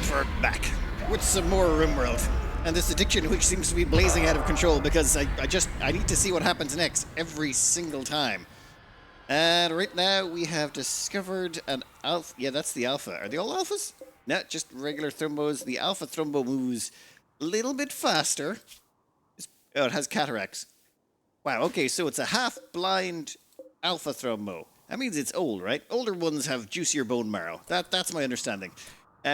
And we're back with some more Rimworld. And this addiction which seems to be blazing out of control because I need to see what happens next every single time. And right now we have discovered an alpha. Yeah, that's the alpha. Are they all alphas? No, just regular Thrumbos. The alpha Thrumbo moves a little bit faster. Oh, it has cataracts. Wow, okay, so it's a half-blind alpha Thrumbo. That means it's old, right? Older ones have juicier bone marrow. That's my understanding.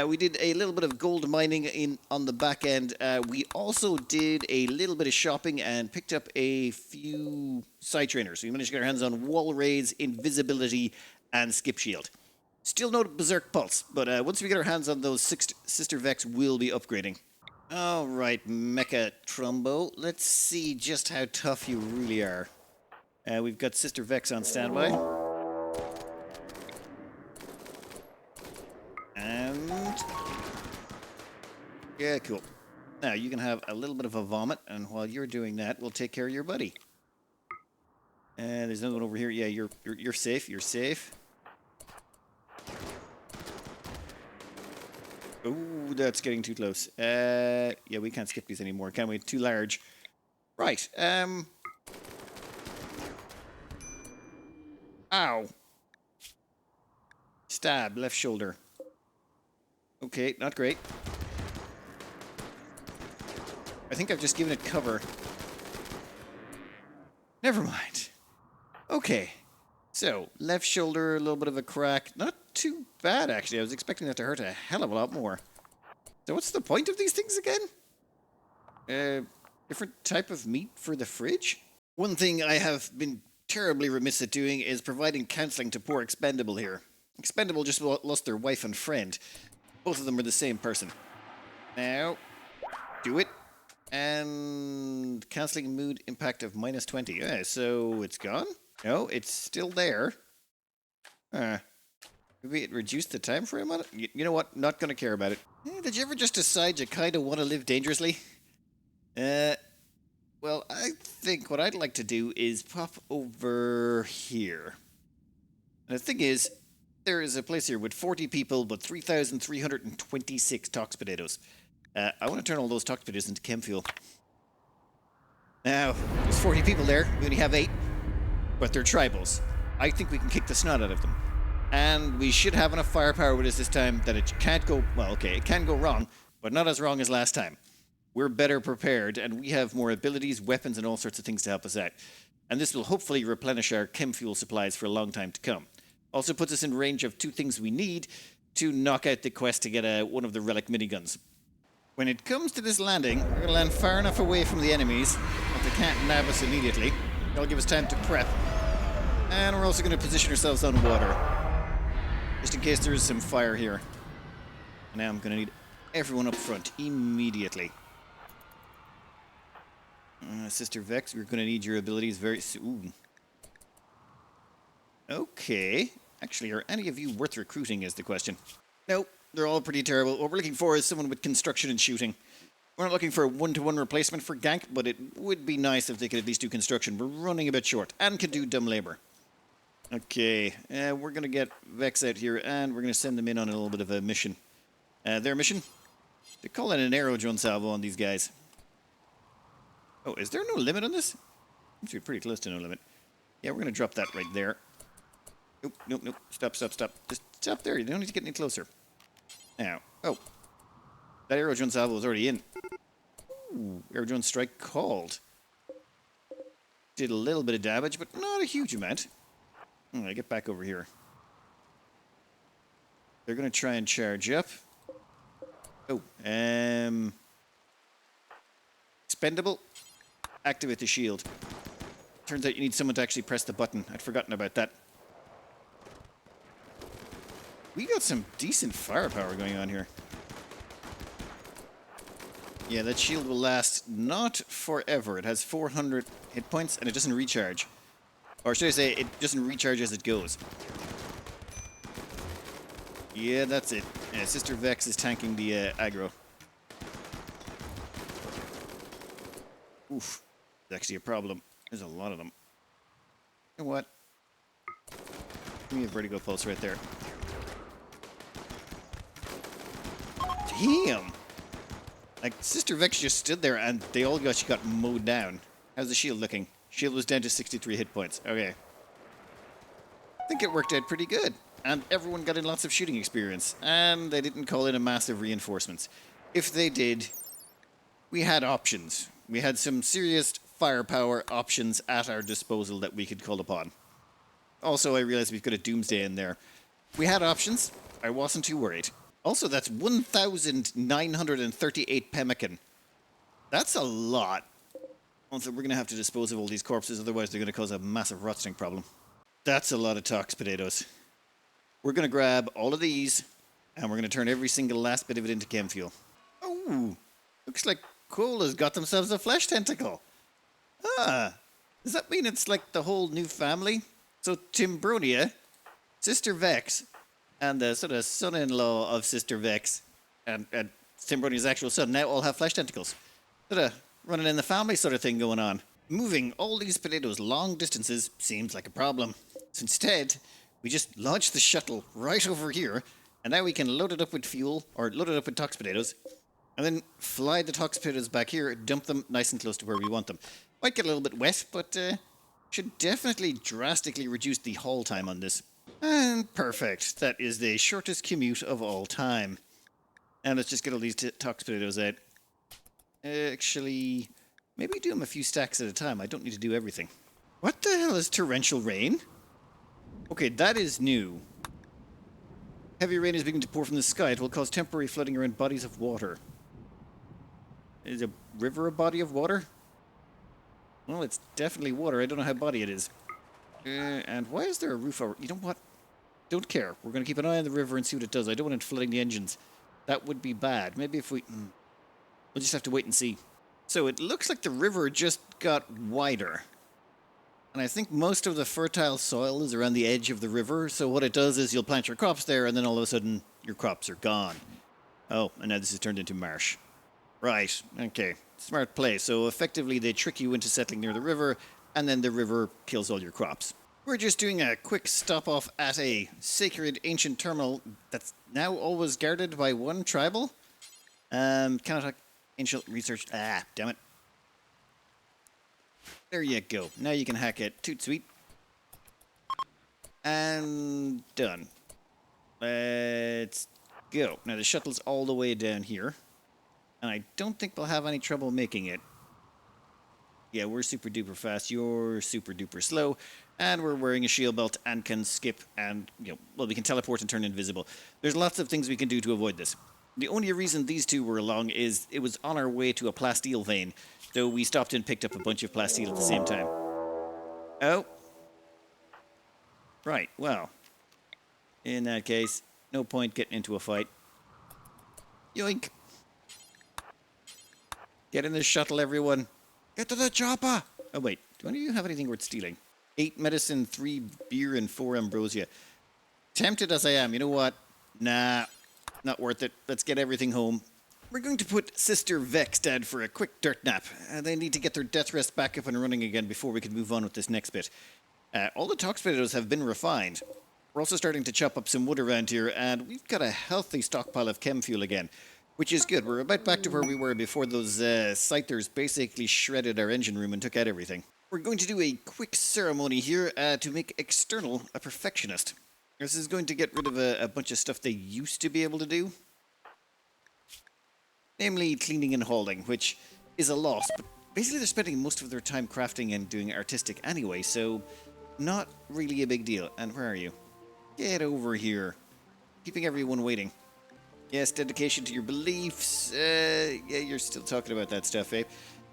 We did a little bit of gold mining on the back end. We also did a little bit of shopping and picked up a few side trainers. So we managed to get our hands on wall raids, invisibility, and skip shield. Still no berserk pulse, but once we get our hands on those sister Vex, we'll be upgrading. All right, Mecha Thrumbo. Let's see just how tough you really are. We've got sister Vex on standby. And yeah, cool. Now you can have a little bit of a vomit, and while you're doing that, we'll take care of your buddy. And there's another one over here. Yeah, you're safe. You're safe. Oh, that's getting too close. Yeah, we can't skip these anymore, can we? Too large. Right. Ow. Stab, left shoulder. Okay, not great. I think I've just given it cover. Never mind. Okay. So, left shoulder, a little bit of a crack. Not too bad, actually. I was expecting that to hurt a hell of a lot more. So what's the point of these things again? Different type of meat for the fridge? One thing I have been terribly remiss at doing is providing counseling to poor Expendable here. Expendable just lost their wife and friend. Both of them are the same person. Now, do it. And cancelling mood impact of -20. Yeah, so it's gone? No, it's still there. Maybe it reduced the time frame on it? You know what? Not going to care about it. Did you ever just decide you kind of want to live dangerously? Well, I think what I'd like to do is pop over here. And the thing is, there is a place here with 40 people, but 3,326 tox potatoes. I want to turn all those tox potatoes into chem fuel. Now, there's 40 people there. We only have 8. But they're tribals. I think we can kick the snot out of them. And we should have enough firepower with us this time that it can't go... Well, okay, it can go wrong, but not as wrong as last time. We're better prepared, and we have more abilities, weapons, and all sorts of things to help us out. And this will hopefully replenish our chem fuel supplies for a long time to come. Also puts us in range of 2 things we need to knock out the quest to get one of the relic miniguns. When it comes to this landing, we're going to land far enough away from the enemies that they can't nab us immediately. That'll give us time to prep. And we're also going to position ourselves on water, just in case there is some fire here. And now I'm going to need everyone up front immediately. Sister Vex, we're going to need your abilities very soon. Okay. Actually, are any of you worth recruiting is the question. Nope, they're all pretty terrible. What we're looking for is someone with construction and shooting. We're not looking for a one-to-one replacement for Gank, but it would be nice if they could at least do construction. We're running a bit short, and can do dumb labor. Okay, we're going to get Vex out here, and we're going to send them in on a little bit of a mission. Their mission? They call it an arrow drone salvo on these guys. Oh, is there no limit on this? Seems to be pretty close to no limit. Yeah, we're going to drop that right there. Nope, nope, nope. Stop, stop, stop. Just stop there. You don't need to get any closer. Now, oh. That arrow drone salvo was already in. Ooh, arrow drone strike called. Did a little bit of damage, but not a huge amount. I get back over here. They're going to try and charge up. Oh, Expendable. Activate the shield. Turns out you need someone to actually press the button. I'd forgotten about that. We got some decent firepower going on here. Yeah, that shield will last not forever. It has 400 hit points and it doesn't recharge. Or should I say, it doesn't recharge as it goes. Yeah, that's it. Sister Vex is tanking the aggro. Oof. It's actually a problem. There's a lot of them. You know what? Give me a vertigo pulse right there. Damn! Like, Sister Vex just stood there and they all got mowed down. How's the shield looking? Shield was down to 63 hit points. Okay. I think it worked out pretty good. And everyone got in lots of shooting experience. And they didn't call in a massive reinforcements. If they did, we had options. We had some serious firepower options at our disposal that we could call upon. Also, I realized we've got a Doomsday in there. We had options. I wasn't too worried. Also, that's 1,938 pemmican. That's a lot. Also, we're going to have to dispose of all these corpses, otherwise they're going to cause a massive rotting problem. That's a lot of tox potatoes. We're going to grab all of these, and we're going to turn every single last bit of it into chem fuel. Oh, looks like Cola's got themselves a flesh tentacle. Ah, does that mean it's like the whole new family? So Timbronia, Sister Vex, and the sort of son-in-law of Sister Vex, and Timbronia's actual son, now all have flesh tentacles. Sort of running in the family sort of thing going on. Moving all these potatoes long distances seems like a problem. So instead, we just launch the shuttle right over here, and now we can load it up with fuel, or load it up with tox potatoes, and then fly the tox potatoes back here, dump them nice and close to where we want them. Might get a little bit wet, but should definitely drastically reduce the haul time on this. And perfect. That is the shortest commute of all time. And let's just get all these tox potatoes out. Actually, maybe do them a few stacks at a time. I don't need to do everything. What the hell is torrential rain? Okay, that is new. Heavy rain is beginning to pour from the sky. It will cause temporary flooding around bodies of water. Is a river a body of water? Well, it's definitely water. I don't know how body it is. And why is there a roof over... You know what? Don't care. We're going to keep an eye on the river and see what it does. I don't want it flooding the engines. That would be bad. Maybe if we... We'll just have to wait and see. So it looks like the river just got wider. And I think most of the fertile soil is around the edge of the river. So what it does is you'll plant your crops there and then all of a sudden your crops are gone. Oh, and now this is turned into marsh. Right. Okay. Smart play. So effectively they trick you into settling near the river and then the river kills all your crops. We're just doing a quick stop off at a sacred ancient terminal that's now always guarded by one tribal. Cannot ancient research. Ah, damn it. There you go. Now you can hack it. Toot sweet. And done. Let's go. Now the shuttle's all the way down here. And I don't think we'll have any trouble making it. Yeah, we're super duper fast. You're super duper slow. And we're wearing a shield belt and can skip and, well, we can teleport and turn invisible. There's lots of things we can do to avoid this. The only reason these two were along is it was on our way to a Plasteel vein. So we stopped and picked up a bunch of Plasteel at the same time. Oh. Right, well. In that case, no point getting into a fight. Yoink. Get in the shuttle, everyone. Get to the chopper! Oh, wait. Do any of you have anything worth stealing? 8 medicine, 3 beer, and 4 ambrosia. Tempted as I am, you know what? Nah, not worth it. Let's get everything home. We're going to put Sister Vex down for a quick dirt nap. They need to get their death rest back up and running again before we can move on with this next bit. All the tox potatoes have been refined. We're also starting to chop up some wood around here, and we've got a healthy stockpile of chem fuel again. Which is good. We're about back to where we were before those scythers basically shredded our engine room and took out everything. We're going to do a quick ceremony here to make External a perfectionist. This is going to get rid of a bunch of stuff they used to be able to do. Namely cleaning and hauling, which is a loss. But basically they're spending most of their time crafting and doing artistic anyway, so not really a big deal. And where are you? Get over here. Keeping everyone waiting. Yes, dedication to your beliefs. Yeah, you're still talking about that stuff, eh?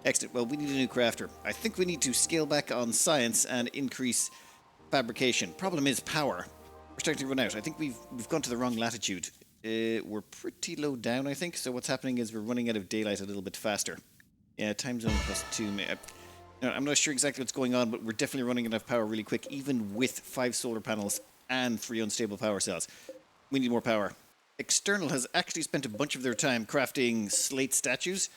Excellent. Well, we need a new crafter. I think we need to scale back on science and increase fabrication. Problem is power. We're starting to run out. I think we've gone to the wrong latitude. We're pretty low down, I think. So what's happening is we're running out of daylight a little bit faster. Yeah, time zone +2. I'm not sure exactly what's going on, but we're definitely running out of power really quick, even with 5 solar panels and 3 unstable power cells. We need more power. External has actually spent a bunch of their time crafting slate statues,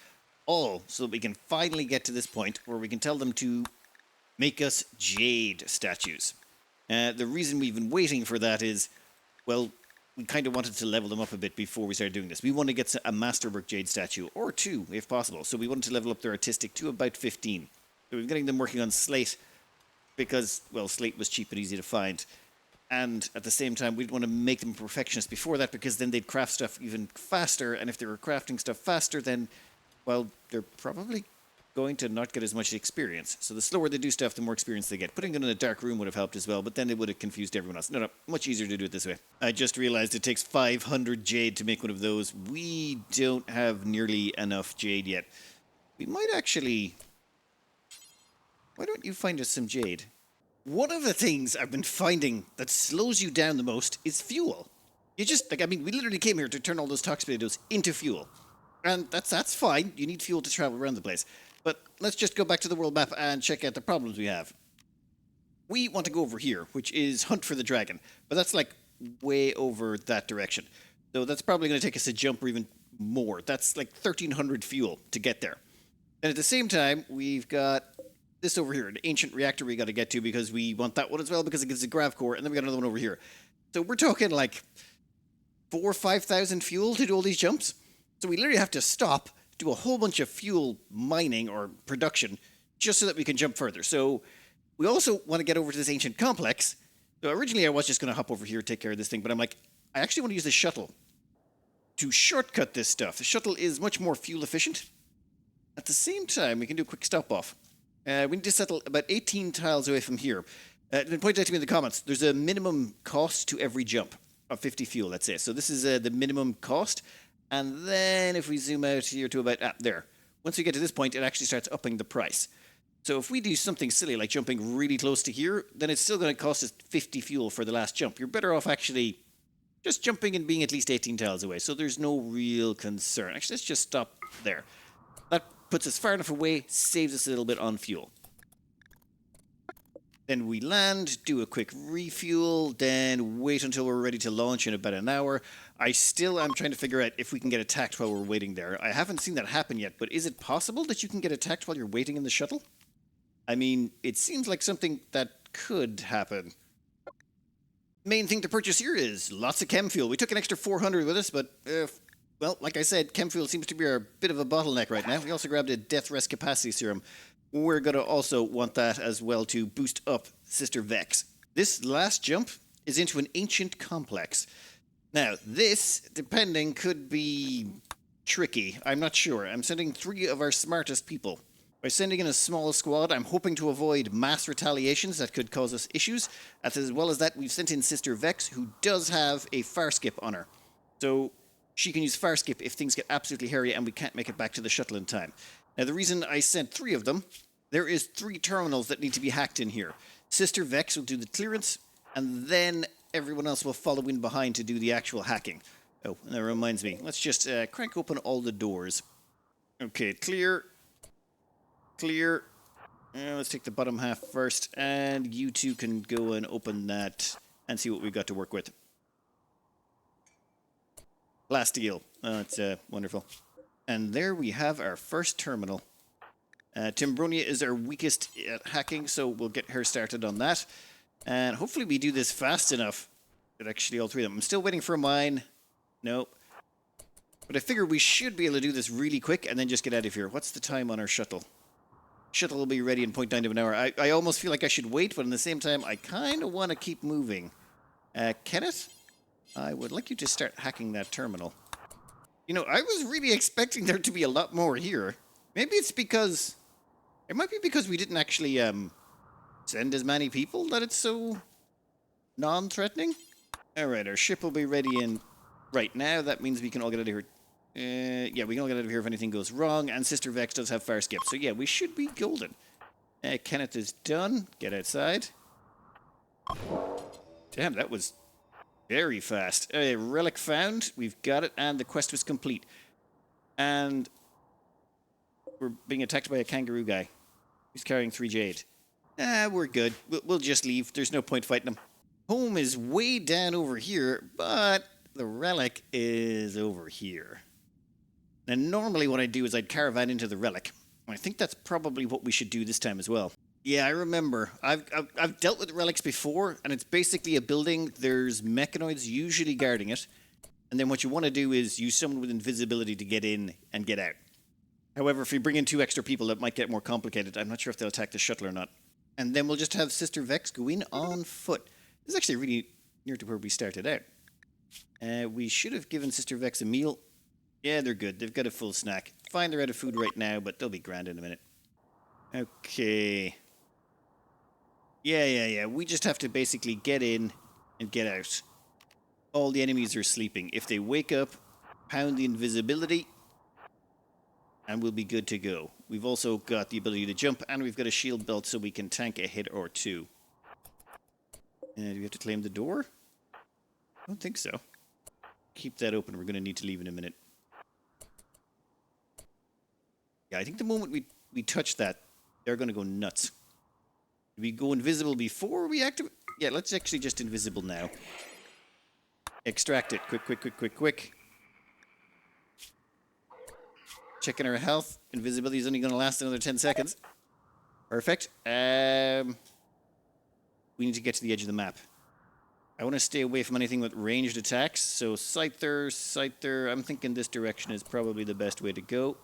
all so that we can finally get to this point where we can tell them to make us jade statues. The reason we've been waiting for that is, well, we kind of wanted to level them up a bit before we started doing this. We want to get a Masterwork Jade statue, or 2, if possible. So we wanted to level up their artistic to about 15. So we're getting them working on slate because, well, slate was cheap and easy to find. And at the same time, we'd want to make them perfectionists before that, because then they'd craft stuff even faster. And if they were crafting stuff faster, then, well, they're probably going to not get as much experience. So the slower they do stuff, the more experience they get. Putting them in a dark room would have helped as well, but then it would have confused everyone else. No, much easier to do it this way. I just realized it takes 500 jade to make one of those. We don't have nearly enough jade yet. We might actually... Why don't you find us some jade? One of the things I've been finding that slows you down the most is fuel. You just, like, I mean, we literally came here to turn all those tox potatoes into fuel. And that's fine. You need fuel to travel around the place. But let's just go back to the world map and check out the problems we have. We want to go over here, which is hunt for the dragon. But that's, like, way over that direction. So that's probably going to take us a jump or even more. That's, like, 1,300 fuel to get there. And at the same time, we've got... this over here, an ancient reactor we got to get to because we want that one as well because it gives a grav core, and then we got another one over here. So we're talking like 4,000 or 5,000 fuel to do all these jumps. So we literally have to stop, do a whole bunch of fuel mining or production just so that we can jump further. So we also want to get over to this ancient complex. So originally I was just going to hop over here, take care of this thing, but I'm like, I actually want to use the shuttle to shortcut this stuff. The shuttle is much more fuel efficient. At the same time, we can do a quick stop off. We need to settle about 18 tiles away from here. Point out to me in the comments, there's a minimum cost to every jump of 50 fuel, let's say. So this is the minimum cost. And then if we zoom out here to about there, once we get to this point, it actually starts upping the price. So if we do something silly like jumping really close to here, then it's still going to cost us 50 fuel for the last jump. You're better off actually just jumping and being at least 18 tiles away. So there's no real concern. Actually, let's just stop there. That puts us far enough away, saves us a little bit on fuel. Then we land, do a quick refuel, then wait until we're ready to launch in about an hour. I still am trying to figure out if we can get attacked while we're waiting there. I haven't seen that happen yet, but is it possible that you can get attacked while you're waiting in the shuttle? I mean, it seems like something that could happen. Main thing to purchase here is lots of chem fuel. We took an extra 400 with us, but... well, like I said, chem fuel seems to be a bit of a bottleneck right now. We also grabbed a death rest capacity serum. We're going to also want that as well to boost up Sister Vex. This last jump is into an ancient complex. Now, this, depending, could be tricky. I'm not sure. I'm sending 3 of our smartest people. By sending in a small squad, I'm hoping to avoid mass retaliations that could cause us issues. As well as that, we've sent in Sister Vex, who does have a fire skip on her. So... she can use fire skip if things get absolutely hairy and we can't make it back to the shuttle in time. Now, the reason I sent 3 of them, there is 3 terminals that need to be hacked in here. Sister Vex will do the clearance, and then everyone else will follow in behind to do the actual hacking. Oh, and that reminds me. Let's just crank open all the doors. Okay, clear. Clear. Let's take the bottom half first, and you 2 can go and open that and see what we've got to work with. Plasteel. Oh, it's wonderful. And there we have our first terminal. Timbronia is our weakest at hacking, so we'll get her started on that. And hopefully we do this fast enough that actually all 3 of them. I'm still waiting for a mine. Nope. But I figure we should be able to do this really quick and then just get out of here. What's the time on our shuttle? Shuttle will be ready in 0.9 of an hour. I almost feel like I should wait, but at the same time, I kind of want to keep moving. Kenneth? I would like you to start hacking that terminal. You know, I was really expecting there to be a lot more here. Maybe it's because... it might be because we didn't actually send as many people that it's so non-threatening. Alright, our ship will be ready in right now. That means we can all get out of here. Yeah, we can all get out of here if anything goes wrong. And Sister Vex does have fire skip. So yeah, we should be golden. Kenneth is done. Get outside. Damn, that was... very fast. A relic found. We've got it, and the quest was complete. And we're being attacked by a kangaroo guy. He's carrying 3 jade. We're good. We'll just leave. There's no point fighting him. Home is way down over here, but the relic is over here. And normally what I'd do is I'd caravan into the relic. I think that's probably what we should do this time as well. Yeah, I remember. I've dealt with relics before, and it's basically a building. There's mechanoids usually guarding it, and then what you want to do is use someone with invisibility to get in and get out. However, if you bring in 2 extra people, that might get more complicated. I'm not sure if they'll attack the shuttle or not. And then we'll just have Sister Vex go in on foot. This is actually really near to where we started out. We should have given Sister Vex a meal. Yeah, they're good. They've got a full snack. Fine, they're out of food right now, but they'll be grand in a minute. Okay. Yeah. We just have to basically get in and get out. All the enemies are sleeping. If they wake up, pound the invisibility, and we'll be good to go. We've also got the ability to jump, and we've got a shield belt so we can tank a hit or 2. Do we have to claim the door? I don't think so. Keep that open. We're going to need to leave in a minute. Yeah, I think the moment we touch that, they're going to go nuts. Do we go invisible before we activate? Yeah, let's actually just invisible now. Extract it. Quick. Checking our health. Invisibility is only going to last another 10 seconds. Perfect. We need to get to the edge of the map. I want to stay away from anything with ranged attacks. So Scyther. I'm thinking this direction is probably the best way to go.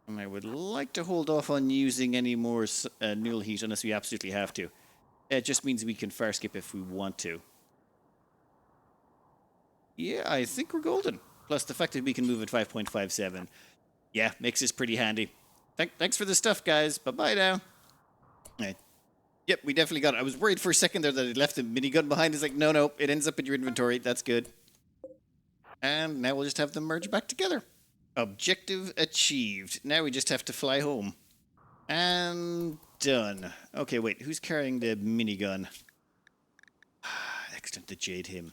And I would like to hold off on using any more null heat unless we absolutely have to. It just means we can fire skip if we want to. Yeah, I think we're golden. Plus the fact that we can move at 5.57. Yeah, makes this pretty handy. Thanks for the stuff, guys. Bye-bye now. Right. Yep, we definitely got it. I was worried for a second there that it left the minigun behind. It's like, no, it ends up in your inventory. That's good. And now we'll just have them merge back together. Objective achieved. Now we just have to fly home. And done. Okay, wait. Who's carrying the minigun? Excellent, the Jade him.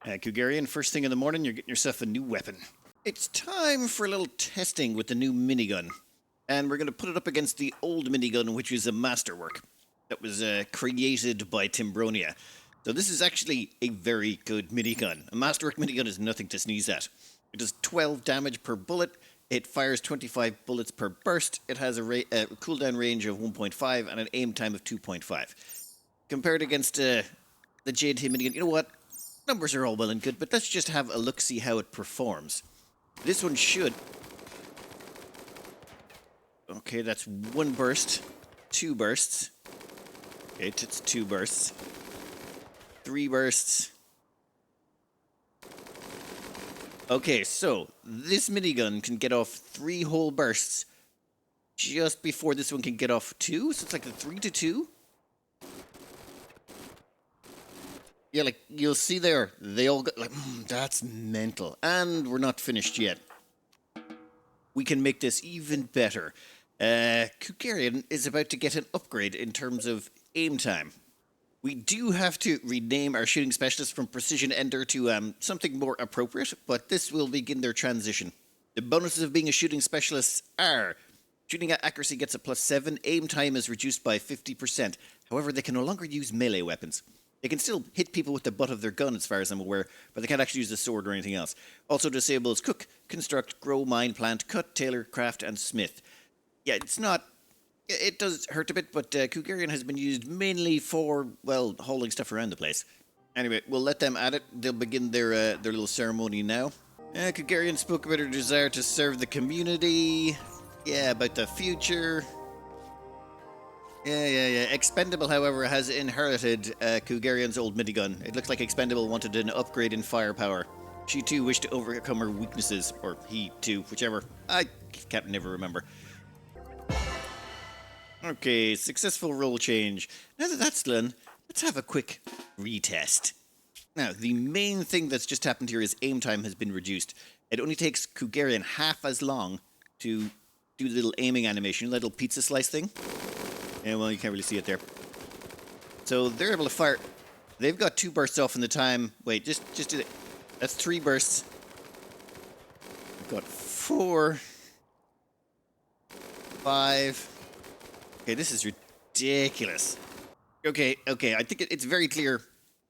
Kugarian, first thing in the morning, you're getting yourself a new weapon. It's time for a little testing with the new minigun. And we're going to put it up against the old minigun, which is a masterwork. That was created by Timbronia. So this is actually a very good minigun. A masterwork minigun is nothing to sneeze at. It does 12 damage per bullet. It fires 25 bullets per burst. It has a cooldown range of 1.5 and an aim time of 2.5. Compared against the Jade Him minigun, you know what? Numbers are all well and good, but let's just have a look, see how it performs. This one should... Okay, that's 1 burst. 2 bursts. Okay, it's 2 bursts. 3 bursts. Okay, so this minigun can get off 3 whole bursts just before this one can get off 2. So it's like a 3 to 2. Yeah, like you'll see there, they all got like, that's mental. And we're not finished yet. We can make this even better. Kugarian is about to get an upgrade in terms of aim time. We do have to rename our shooting specialist from Precision Ender to something more appropriate, but this will begin their transition. The bonuses of being a shooting specialist are: shooting accuracy gets a +7, aim time is reduced by 50%. However, they can no longer use melee weapons. They can still hit people with the butt of their gun, as far as I'm aware, but they can't actually use a sword or anything else. Also disables cook, construct, grow, mine, plant, cut, tailor, craft, and smith. Yeah, it's not... It does hurt a bit, but Kugarian has been used mainly for, well, hauling stuff around the place. Anyway, we'll let them at it. They'll begin their little ceremony now. Kugarian spoke about her desire to serve the community. Yeah, about the future. Yeah. Expendable, however, has inherited Kugarian's old minigun. It looks like Expendable wanted an upgrade in firepower. She too wished to overcome her weaknesses, or he too, whichever. I can't never remember. Okay, successful role change. Now that that's done, let's have a quick retest. Now, the main thing that's just happened here is aim time has been reduced. It only takes Kugarian half as long to do the little aiming animation, the little pizza slice thing. Yeah, well, you can't really see it there. So they're able to fire. They've got 2 bursts off in the time. Wait, just do it. That's 3 bursts. We've got 4, 5. Okay, this is ridiculous. Okay, I think it's very clear.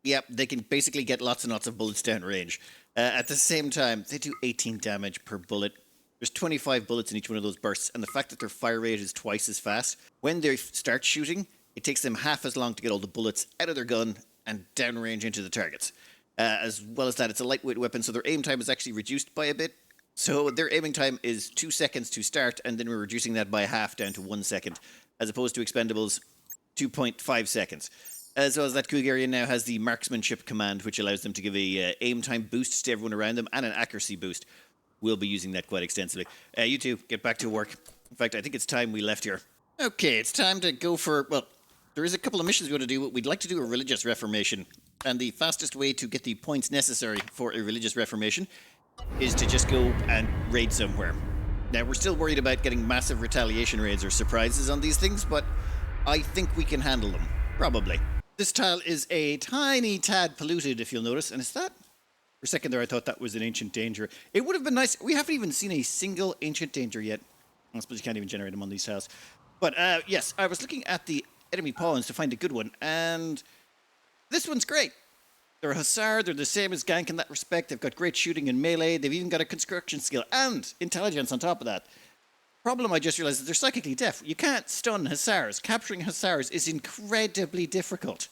Yep, they can basically get lots and lots of bullets down range. At the same time, they do 18 damage per bullet, There's 25 bullets in each one of those bursts, and the fact that their fire rate is twice as fast, when they start shooting, it takes them half as long to get all the bullets out of their gun and downrange into the targets. As well as that, it's a lightweight weapon, so their aim time is actually reduced by a bit. So their aiming time is 2 seconds to start, and then we're reducing that by half down to 1 second, as opposed to Expendables 2.5 seconds. As well as that, Kugarian now has the marksmanship command, which allows them to give a aim time boost to everyone around them and an accuracy boost. We'll be using that quite extensively. You two, get back to work. In fact, I think it's time we left here. Okay, it's time to go for, well, there is a couple of missions we want to do. We'd like to do a religious reformation, and the fastest way to get the points necessary for a religious reformation is to just go and raid somewhere. Now, we're still worried about getting massive retaliation raids or surprises on these things, but I think we can handle them. Probably. This tile is a tiny tad polluted, if you'll notice, and it's that. For a second there, I thought that was an ancient danger. It would have been nice. We haven't even seen a single ancient danger yet. I suppose you can't even generate them on these tiles. But yes, I was looking at the enemy pawns to find a good one, and this one's great. They're a Hussar, they're the same as Gank in that respect. They've got great shooting and melee. They've even got a construction skill and intelligence on top of that. Problem I just realized is they're psychically deaf. You can't stun Hussars. Capturing Hussars is incredibly difficult.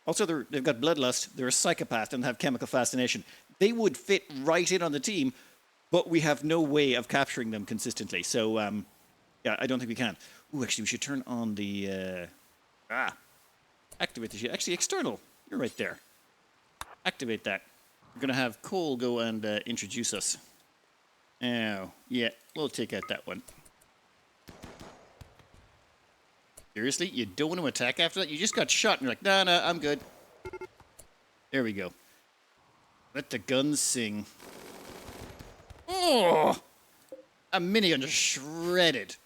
Also, they've got bloodlust, they're a psychopath, and have chemical fascination. They would fit right in on the team, but we have no way of capturing them consistently. So, yeah, I don't think we can. Ooh, actually, we should turn on the... activate the shit. Actually, external. You're right there. Activate that. We're going to have Cole go and introduce us. Oh, yeah, we'll take out that one. Seriously? You don't want to attack after that? You just got shot and you're like, no, I'm good. There we go. Let the guns sing. Oh! A minigun just shredded.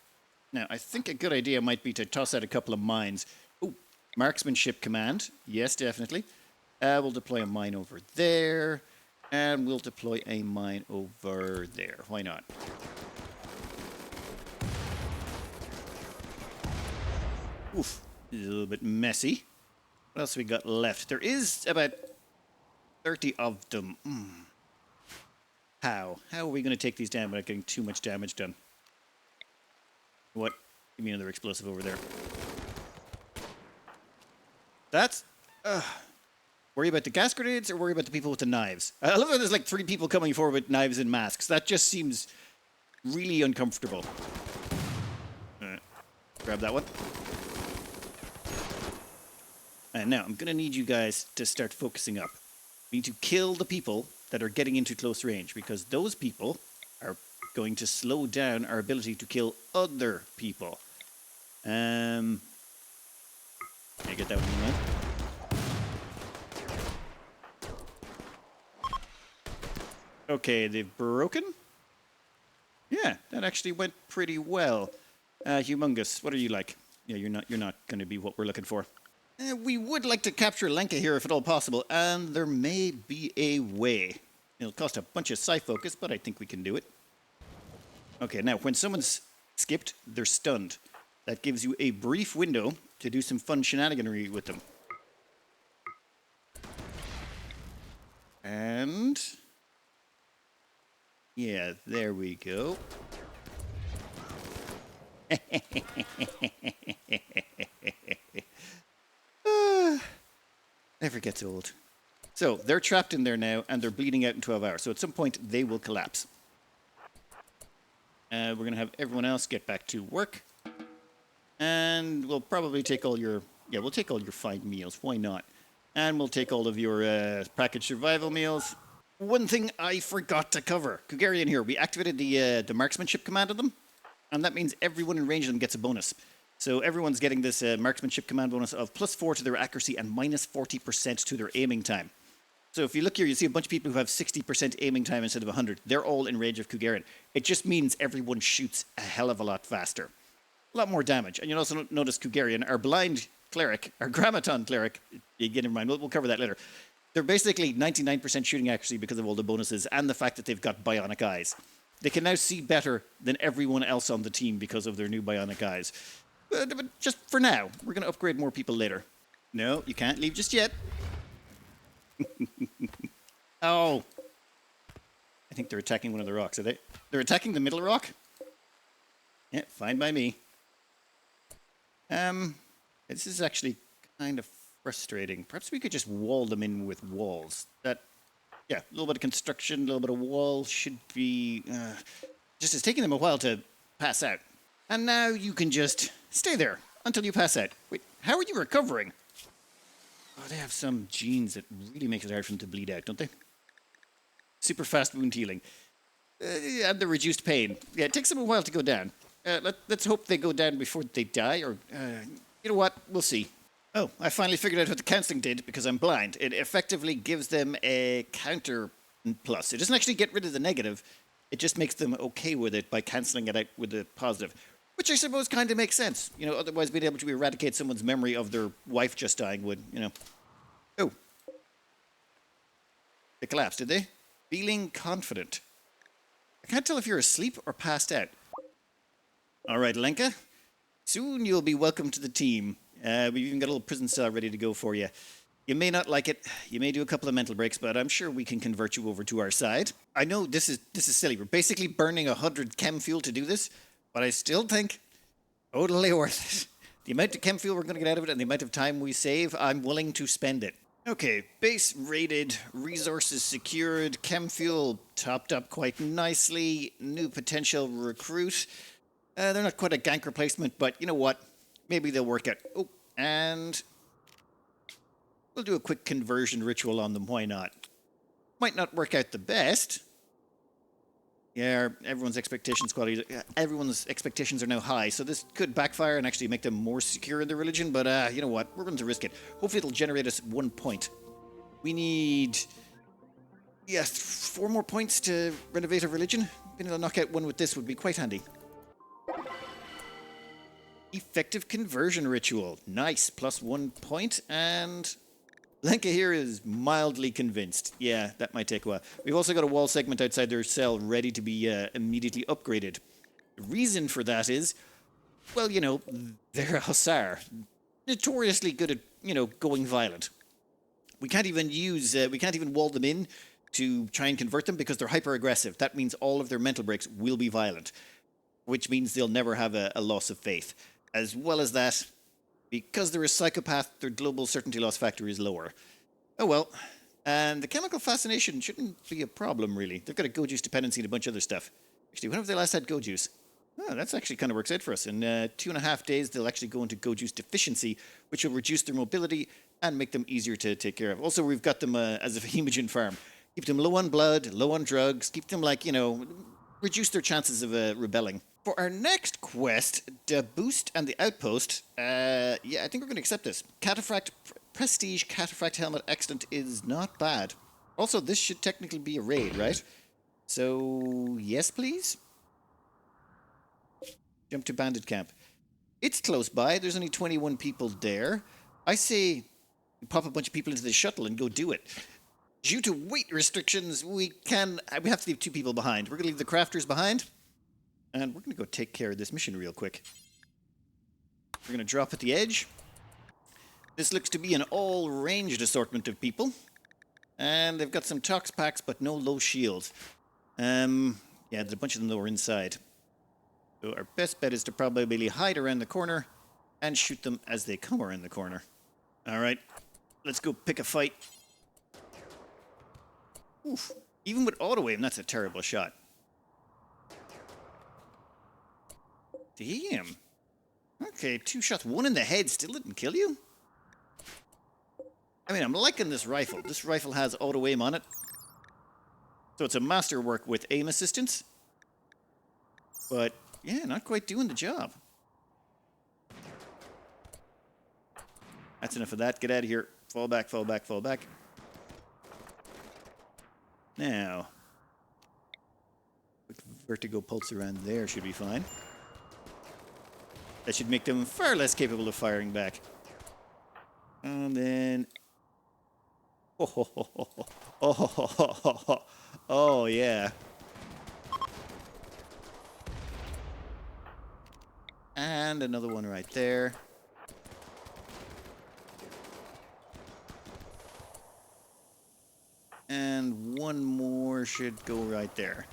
Now, I think a good idea might be to toss out a couple of mines. Oh, marksmanship command. Yes, definitely. We'll deploy a mine over there. And we'll deploy a mine over there. Why not? Oof. A little bit messy. What else have we got left? There is about 30 of them. How? How are we going to take these down without getting too much damage done? What? Give me another explosive over there. That's... Worry about the gas grenades or worry about the people with the knives? I love that there's like 3 people coming forward with knives and masks. That just seems really uncomfortable. Grab that one. And now I'm going to need you guys to start focusing up. We need to kill the people that are getting into close range, because those people are going to slow down our ability to kill other people. Can I get that one in line? Okay, they've broken. Yeah, that actually went pretty well. Humongous, what are you like? Yeah, you're not going to be what we're looking for. We would like to capture Lenka here if at all possible, and there may be a way. It'll cost a bunch of psi focus, but I think we can do it. Okay, now when someone's skipped, they're stunned. That gives you a brief window to do some fun shenaniganery with them. And... yeah, there we go. Never gets old. So, they're trapped in there now, and they're bleeding out in 12 hours. So at some point, they will collapse. We're going to have everyone else get back to work. And we'll probably take all your... yeah, we'll take all your fine meals. Why not? And we'll take all of your packaged survival meals. One thing I forgot to cover. Kugarian here. We activated the marksmanship command on them. And that means everyone in range of them gets a bonus. So everyone's getting this marksmanship command bonus of +4 to their accuracy and -40% to their aiming time. So if you look here, you see a bunch of people who have 60% aiming time instead of 100. They're all in range of Kugarian. It just means everyone shoots a hell of a lot faster. A lot more damage. And you'll also notice Kugarian, our blind cleric, our grammaton cleric, you get in mind, we'll cover that later. They're basically 99% shooting accuracy because of all the bonuses and the fact that they've got bionic eyes. They can now see better than everyone else on the team because of their new bionic eyes. But just for now, we're going to upgrade more people later. No, you can't leave just yet. Oh. I think they're attacking one of the rocks, are they? They're attacking the middle rock? Yeah, fine by me. This is actually kind of frustrating. Perhaps we could just wall them in with walls. Yeah, a little bit of construction, a little bit of wall should be... just it's taking them a while to pass out. And now you can just stay there until you pass out. Wait, how are you recovering? Oh, they have some genes that really make it hard for them to bleed out, don't they? Super fast wound healing. And the reduced pain. Yeah, it takes them a while to go down. Let's hope they go down before they die, or... you know what? We'll see. Oh, I finally figured out what the counseling did because I'm blind. It effectively gives them a counter plus. It doesn't actually get rid of the negative. It just makes them okay with it by cancelling it out with the positive. Which I suppose kind of makes sense. You know, otherwise being able to eradicate someone's memory of their wife just dying would, you know. Oh. They collapsed, did they? Feeling confident. I can't tell if you're asleep or passed out. All right, Lenka. Soon you'll be welcome to the team. We've even got a little prison cell ready to go for you. You may not like it. You may do a couple of mental breaks, but I'm sure we can convert you over to our side. I know this is silly. We're basically burning 100 chem fuel to do this, but I still think totally worth it. The amount of chem fuel we're going to get out of it and the amount of time we save, I'm willing to spend it. Okay, base rated, resources secured, chem fuel topped up quite nicely, new potential recruit. They're not quite a gank replacement, but you know what? Maybe they'll work out. Oh, and we'll do a quick conversion ritual on them. Why not? Might not work out the best. Yeah, everyone's expectations are now high, so this could backfire and actually make them more secure in their religion, but you know what? We're going to risk it. Hopefully it'll generate us 1 point. We need... yeah, 4 more points to renovate a religion. Being able to knock out one with this would be quite handy. Effective conversion ritual. Nice. Plus 1 point. And Lenka here is mildly convinced. Yeah, that might take a while. We've also got a wall segment outside their cell ready to be immediately upgraded. The reason for that is, well, you know, they're a hussar. Notoriously good at, you know, going violent. We can't even wall them in to try and convert them because they're hyper-aggressive. That means all of their mental breaks will be violent, which means they'll never have a loss of faith. As well as that, because they're a psychopath, their global certainty loss factor is lower. Oh well. And the chemical fascination shouldn't be a problem, really. They've got a go juice dependency and a bunch of other stuff. Actually, when have they last had go juice? Oh, that's actually kind of works out for us. In 2.5 days, they'll actually go into go juice deficiency, which will reduce their mobility and make them easier to take care of. Also, we've got them as a hemogen farm. Keep them low on blood, low on drugs, keep them like, you know, reduce their chances of rebelling. For our next quest, the boost and the outpost, yeah, I think we're going to accept this. Cataphract, Prestige Cataphract Helmet Excellent is not bad. Also, this should technically be a raid, right? So, yes, please? Jump to Bandit Camp. It's close by. There's only 21 people there. I say we pop a bunch of people into the shuttle and go do it. Due to weight restrictions, we have to leave 2 people behind. We're going to leave the crafters behind. And we're going to go take care of this mission real quick. We're going to drop at the edge. This looks to be an all-ranged assortment of people. And they've got some tox packs, but no low shields. Yeah, there's a bunch of them that were inside. So our best bet is to probably hide around the corner and shoot them as they come around the corner. Alright, let's go pick a fight. Oof. Even with auto-aim, that's a terrible shot. Damn. Okay, 2 shots. 1 in the head still didn't kill you? I mean, I'm liking this rifle. This rifle has auto-aim on it. So it's a masterwork with aim assistance. But, yeah, not quite doing the job. That's enough of that. Get out of here. Fall back, fall back, fall back. Now. Quick vertigo pulse around there should be fine. That should make them far less capable of firing back. And then... Oh, yeah. And another one right there. And one one more should go right there.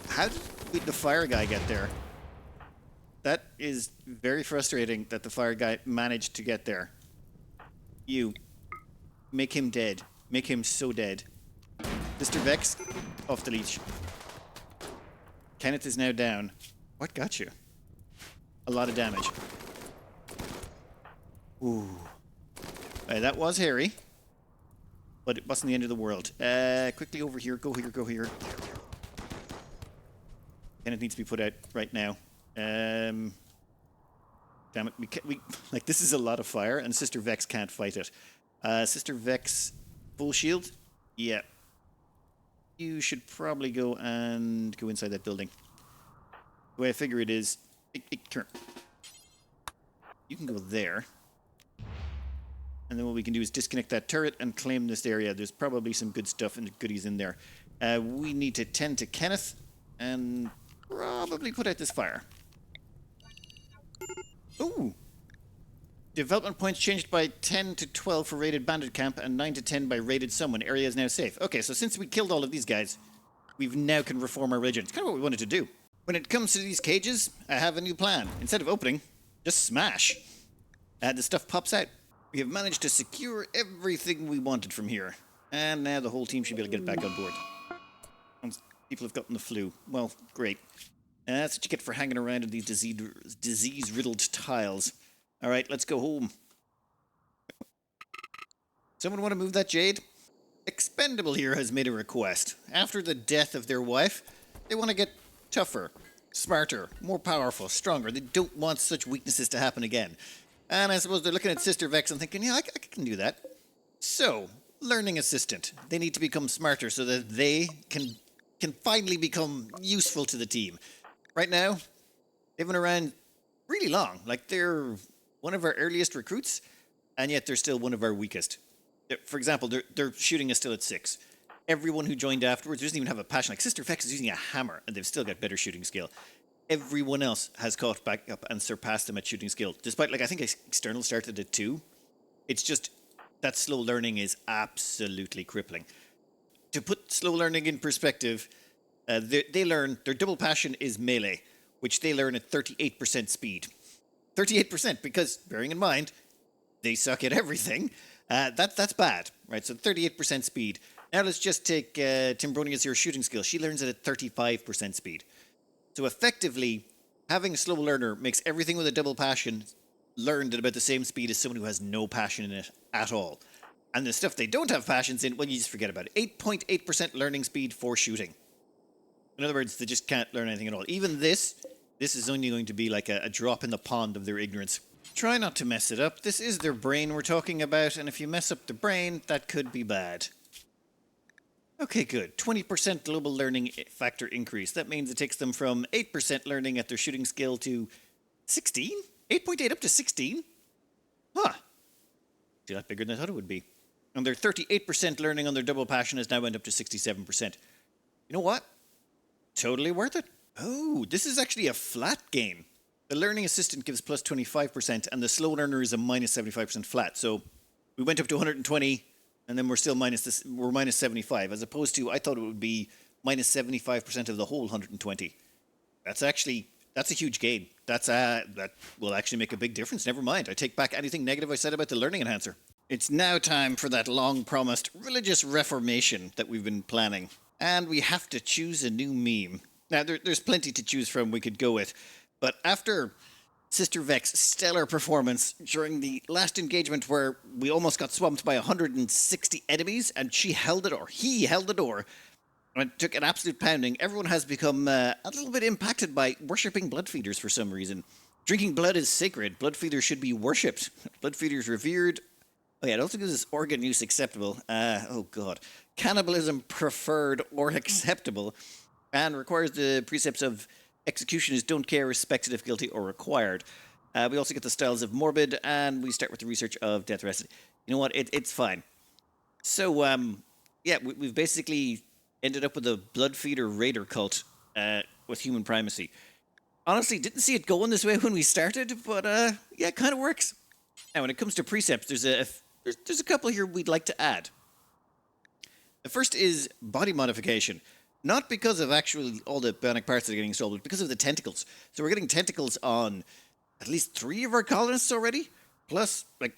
How did the fire guy get there? That is very frustrating that the fire guy managed to get there. You. Make him dead. Make him so dead. Mr. Vex, off the leash. Kenneth is now down. What got you? A lot of damage. Ooh. That was hairy. But it wasn't the end of the world. Quickly over here. Go here, go here. Kenneth needs to be put out right now. Damn it. We like, this is a lot of fire, and Sister Vex can't fight it. Sister Vex, full shield? Yeah. You should probably go and go inside that building. The way I figure it is... turn. You can go there. And then what we can do is disconnect that turret and claim this area. There's probably some good stuff and goodies in there. We need to tend to Kenneth and probably put out this fire. Ooh! Development points changed by 10 to 12 for raided bandit camp and 9 to 10 by raided someone. Area is now safe. Okay, so since we killed all of these guys, we've now can reform our religion. It's kind of what we wanted to do. When it comes to these cages, I have a new plan. Instead of opening, just smash. The stuff pops out. We have managed to secure everything we wanted from here. And now the whole team should be able to get it back on board. People have gotten the flu. Well, great. That's what you get for hanging around in these disease-riddled tiles. All right, let's go home. Someone want to move that jade? Expendable here has made a request. After the death of their wife, they want to get tougher, smarter, more powerful, stronger. They don't want such weaknesses to happen again. And I suppose they're looking at Sister Vex and thinking, yeah, I can do that. So, learning assistant. They need to become smarter so that they can finally become useful to the team. Right now, they've been around really long. Like, they're one of our earliest recruits, and yet they're still one of our weakest. For example, they're shooting us still at 6. Everyone who joined afterwards doesn't even have a passion. Like, Sister Vex is using a hammer, and they've still got better shooting skill. Everyone else has caught back up and surpassed them at shooting skill. Despite, like, I think External started at 2. It's just, that slow learning is absolutely crippling. To put slow learning in perspective, they learn, their double passion is melee, which they learn at 38% speed. 38%, because, bearing in mind, they suck at everything. That's bad, right? So 38% speed. Now let's just take Timbronia's here shooting skill. She learns it at 35% speed. So effectively, having a slow learner makes everything with a double passion learned at about the same speed as someone who has no passion in it at all. And the stuff they don't have passions in, well, you just forget about it. 8.8% learning speed for shooting. In other words, they just can't learn anything at all. Even this is only going to be like a drop in the pond of their ignorance. Try not to mess it up. This is their brain we're talking about, and if you mess up the brain, that could be bad. Okay, good. 20% global learning factor increase. That means it takes them from 8% learning at their shooting skill to 16? 8.8 up to 16? Huh. See, that's bigger than I thought it would be. And their 38% learning on their double passion has now went up to 67%. You know what? Totally worth it. Oh, this is actually a flat gain. The learning assistant gives plus 25%, and the slow learner is a minus 75% flat. So we went up to 120, and then we're still we're minus 75, as opposed to, I thought it would be minus 75% of the whole 120. That's a huge gain. That will actually make a big difference. Never mind. I take back anything negative I said about the learning enhancer. It's now time for that long-promised religious reformation that we've been planning. And we have to choose a new meme. Now, there's plenty to choose from we could go with. But after Sister Vex's stellar performance during the last engagement where we almost got swamped by 160 enemies and he held the door and took an absolute pounding, everyone has become a little bit impacted by worshipping blood feeders for some reason. Drinking blood is sacred. Blood feeders should be worshipped. Blood feeders revered. Oh yeah, I don't think this is organ use acceptable. Oh god. Cannibalism preferred or acceptable, and requires the precepts of execution is don't care, respected if guilty or required. We also get the styles of morbid, and we start with the research of death arrested. You know what? It's fine. So, yeah, we've basically ended up with a blood feeder raider cult with human primacy. Honestly, didn't see it going this way when we started, but yeah, it kind of works. Now, when it comes to precepts, there's there's a couple here we'd like to add. The first is body modification. Not because of actually all the bionic parts that are getting installed, but because of the tentacles. So we're getting tentacles on at least 3 of our colonists already. Plus, like,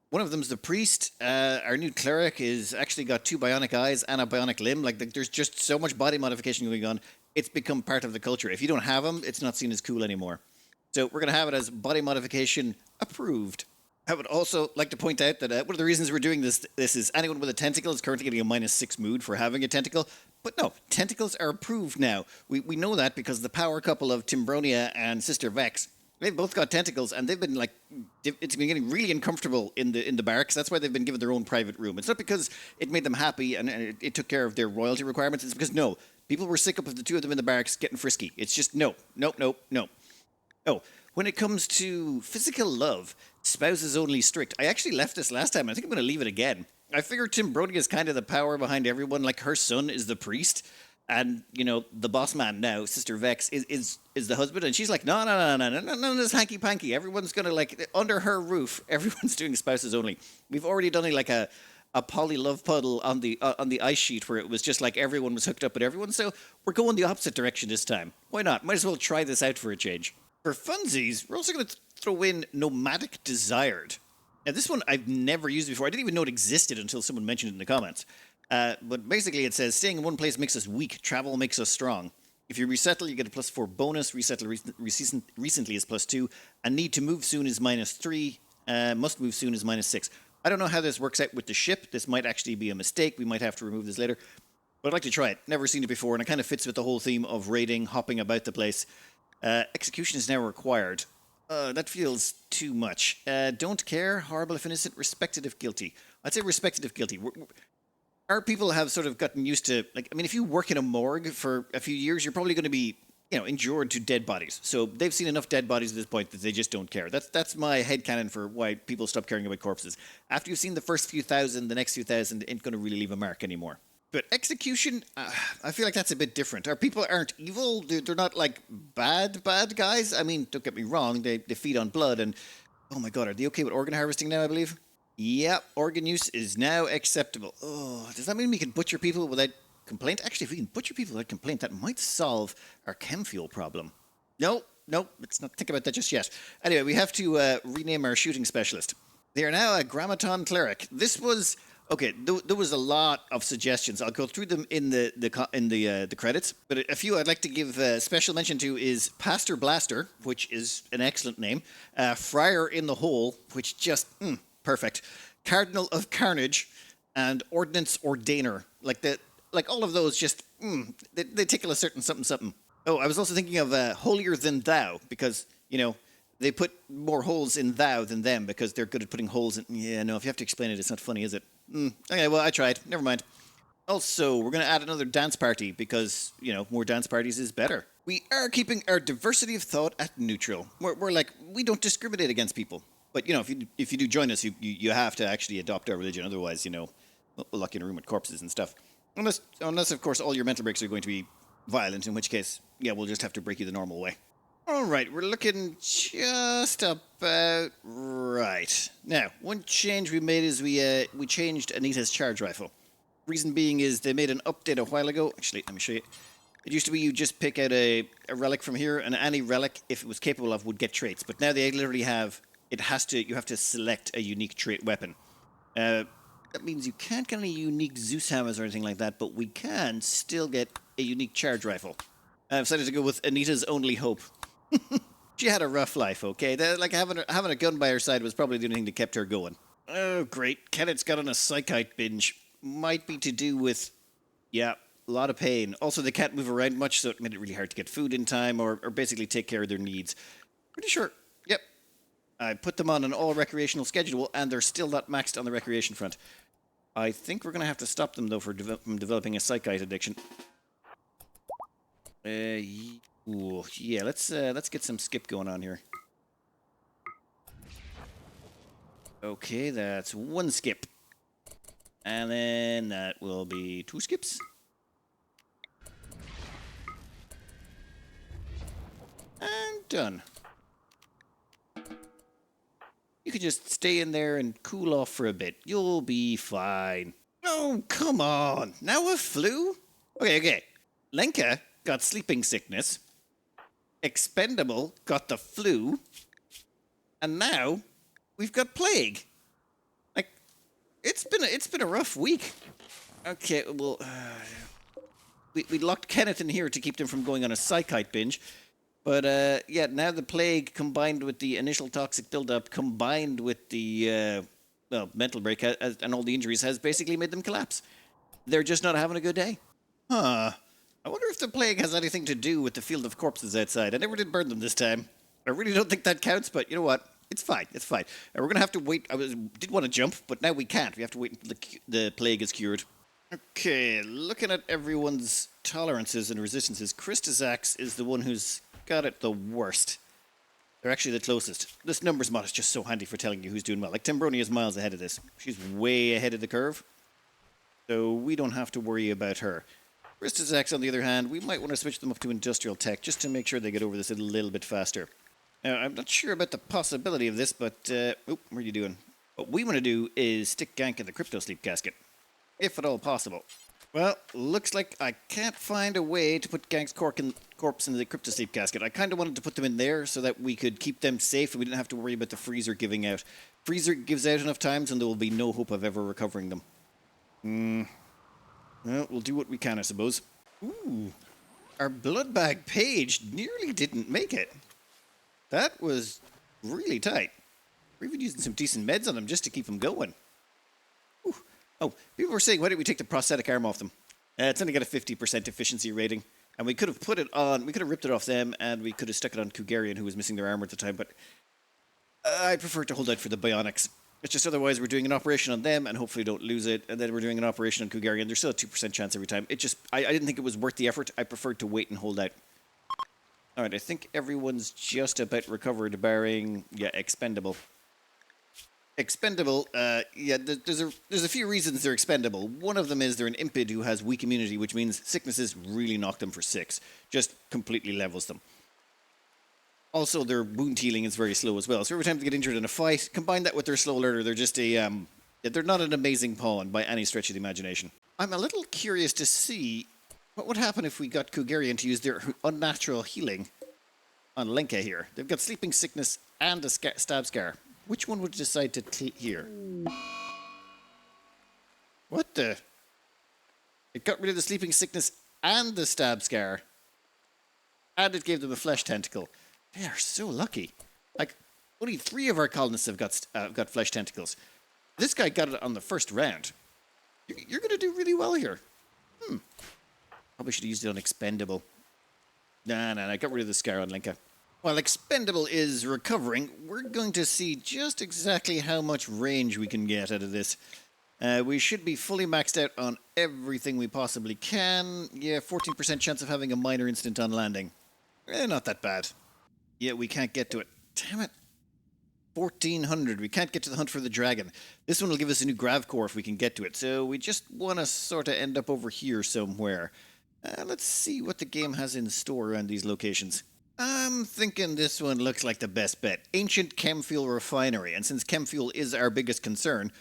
one of them's the priest. Our new cleric is actually got 2 bionic eyes and a bionic limb. Like, there's just so much body modification going on. It's become part of the culture. If you don't have them, it's not seen as cool anymore. So we're going to have it as body modification approved. I would also like to point out that one of the reasons we're doing this is anyone with a tentacle is currently getting a -6 mood for having a tentacle. But no, tentacles are approved now. We know that because the power couple of Timbronia and Sister Vex, they've both got tentacles, and they've been like, it's been getting really uncomfortable in the barracks. That's why they've been given their own private room. It's not because it made them happy and it took care of their royalty requirements. It's because, no, people were sick of the 2 of them in the barracks getting frisky. It's just no. Oh, when it comes to physical love, spouses only strict. I actually left this last time. I think I'm going to leave it again. I figure Timbronia is kind of the power behind everyone. Like, her son is the priest, and, you know, the boss man now, Sister Vex, is the husband, and she's like, no, none of this hanky-panky. Everyone's going to, like, under her roof, everyone's doing spouses only. We've already done, like, a poly love puddle on the ice sheet where it was just like everyone was hooked up with everyone, so we're going the opposite direction this time. Why not? Might as well try this out for a change. For funsies, we're also going to throw in Nomadic Desired. Now, this one I've never used before. I didn't even know it existed until someone mentioned it in the comments. But basically it says, staying in one place makes us weak, travel makes us strong. If you resettle, you get a +4 bonus, resettle recently is +2, and need to move soon is -3, must move soon is -6. I don't know how this works out with the ship. This might actually be a mistake. We might have to remove this later. But I'd like to try it. Never seen it before, and it kind of fits with the whole theme of raiding, hopping about the place. Execution is now required. That feels too much. Don't care, horrible if innocent, respected if guilty. I'd say respected if guilty. Our people have sort of gotten used to, like, I mean, if you work in a morgue for a few years, you're probably going to be, you know, endured to dead bodies. So they've seen enough dead bodies at this point that they just don't care. That's my headcanon for why people stop caring about corpses. After you've seen the first few thousand, the next few thousand ain't going to really leave a mark anymore. But execution, I feel like that's a bit different. Our people aren't evil. They're not, like, bad guys. I mean, don't get me wrong. They feed on blood. And, oh my god, are they okay with organ harvesting now, I believe? Yep, organ use is now acceptable. Oh, does that mean we can butcher people without complaint? Actually, if we can butcher people without complaint, that might solve our chem fuel problem. No, let's not think about that just yet. Anyway, we have to rename our shooting specialist. They are now a Grammaton Cleric. This was... Okay, there was a lot of suggestions. I'll go through them in the credits, but a few I'd like to give special mention to is Pastor Blaster, which is an excellent name. Friar in the Hole, which just perfect. Cardinal of Carnage, and Ordnance Ordainer. Like all of those, just they tickle a certain something. Oh, I was also thinking of Holier Than Thou, because, you know, they put more holes in thou than them because they're good at putting holes in... Yeah, no, if you have to explain it, it's not funny, is it? Okay, well, I tried. Never mind. Also, we're going to add another dance party because, you know, more dance parties is better. We are keeping our diversity of thought at neutral. We're like, we don't discriminate against people. But, you know, if you do join us, you have to actually adopt our religion. Otherwise, you know, we'll lock you in a room with corpses and stuff. Unless, of course, all your mental breaks are going to be violent, in which case, yeah, we'll just have to break you the normal way. All right, we're looking just about right. Now, one change we made is we changed Anita's charge rifle. Reason being is they made an update a while ago. Actually, let me show you. It used to be you just pick out a relic from here, and any relic, if it was capable of, would get traits. But now they literally have, you have to select a unique trait weapon. That means you can't get any unique Zeus hammers or anything like that, but we can still get a unique charge rifle. I've decided to go with Anita's only hope. She had a rough life, okay? Like having a gun by her side was probably the only thing that kept her going. Oh, great. Kenneth's got on a psychite binge. Might be to do with, yeah, a lot of pain. Also, they can't move around much, so it made it really hard to get food in time or basically take care of their needs. Pretty sure, yep. I put them on an all-recreational schedule, and they're still not maxed on the recreation front. I think we're going to have to stop them, though, from developing a psychite addiction. Ooh, yeah, let's get some skip going on here. Okay, that's one skip. And then that will be 2 skips. And done. You can just stay in there and cool off for a bit. You'll be fine. Oh, come on. Now a flu? Okay. Lenka got sleeping sickness. Expendable got the flu. And now we've got plague. Like, it's been a rough week. Okay, well, we locked Kenneth in here to keep them from going on a psychite binge. But, yeah, now the plague combined with the initial toxic buildup, combined with the, mental break and all the injuries has basically made them collapse. They're just not having a good day. Huh. I wonder if the plague has anything to do with the field of corpses outside. I never did burn them this time. I really don't think that counts, but you know what? It's fine. It's fine. And we're going to have to wait. Did want to jump, but now we can't. We have to wait until the plague is cured. Okay, looking at everyone's tolerances and resistances, Christosax is the one who's got it the worst. They're actually the closest. This numbers mod is just so handy for telling you who's doing well. Like, Timbroni is miles ahead of this. She's way ahead of the curve. So we don't have to worry about her. Christosax, on the other hand, we might want to switch them up to industrial tech just to make sure they get over this a little bit faster. Now, I'm not sure about the possibility of this, but... what are you doing? What we want to do is stick Gank in the crypto sleep casket. If at all possible. Well, looks like I can't find a way to put Gank's corpse in the crypto sleep casket. I kind of wanted to put them in there so that we could keep them safe and we didn't have to worry about the freezer giving out. Freezer gives out enough times and there will be no hope of ever recovering them. Well, we'll do what we can, I suppose. Ooh, our blood bag page nearly didn't make it. That was really tight. We're even using some decent meds on them just to keep them going. Ooh. Oh, people were saying, why don't we take the prosthetic arm off them? It's only got a 50% efficiency rating. And we could have put it on, we could have ripped it off them, and we could have stuck it on Kugarian, who was missing their armor at the time, but I prefer to hold out for the bionics. It's just otherwise we're doing an operation on them and hopefully don't lose it, and then we're doing an operation on Kugarian. There's still a 2% chance every time. It just, I didn't think it was worth the effort. I preferred to wait and hold out. Alright, I think everyone's just about recovered, barring, Expendable. Expendable, there's a few reasons they're expendable. One of them is they're an impid who has weak immunity, which means sicknesses really knock them for 6. Just completely levels them. Also, their wound healing is very slow as well. So every time they get injured in a fight, combine that with their slow learner, they're just they're not an amazing pawn by any stretch of the imagination. I'm a little curious to see what would happen if we got Kugarian to use their unnatural healing on Lenka here. They've got sleeping sickness and a stab scar. Which one would decide to here? What the? It got rid of the sleeping sickness and the stab scar. And it gave them a flesh tentacle. They are so lucky. Like, only 3 of our colonists have got flesh tentacles. This guy got it on the first round. You're going to do really well here. Probably should have used it on Expendable. Nah, I got rid of the scar on Lenka. While Expendable is recovering, we're going to see just exactly how much range we can get out of this. We should be fully maxed out on everything we possibly can. Yeah, 14% chance of having a minor incident on landing. Not that bad. Yeah, we can't get to it. Damn it. 1400. We can't get to the hunt for the dragon. This one will give us a new grav core if we can get to it. So we just want to sort of end up over here somewhere. Let's see what the game has in store around these locations. I'm thinking this one looks like the best bet. Ancient Chemfuel Refinery. And since Chemfuel is our biggest concern,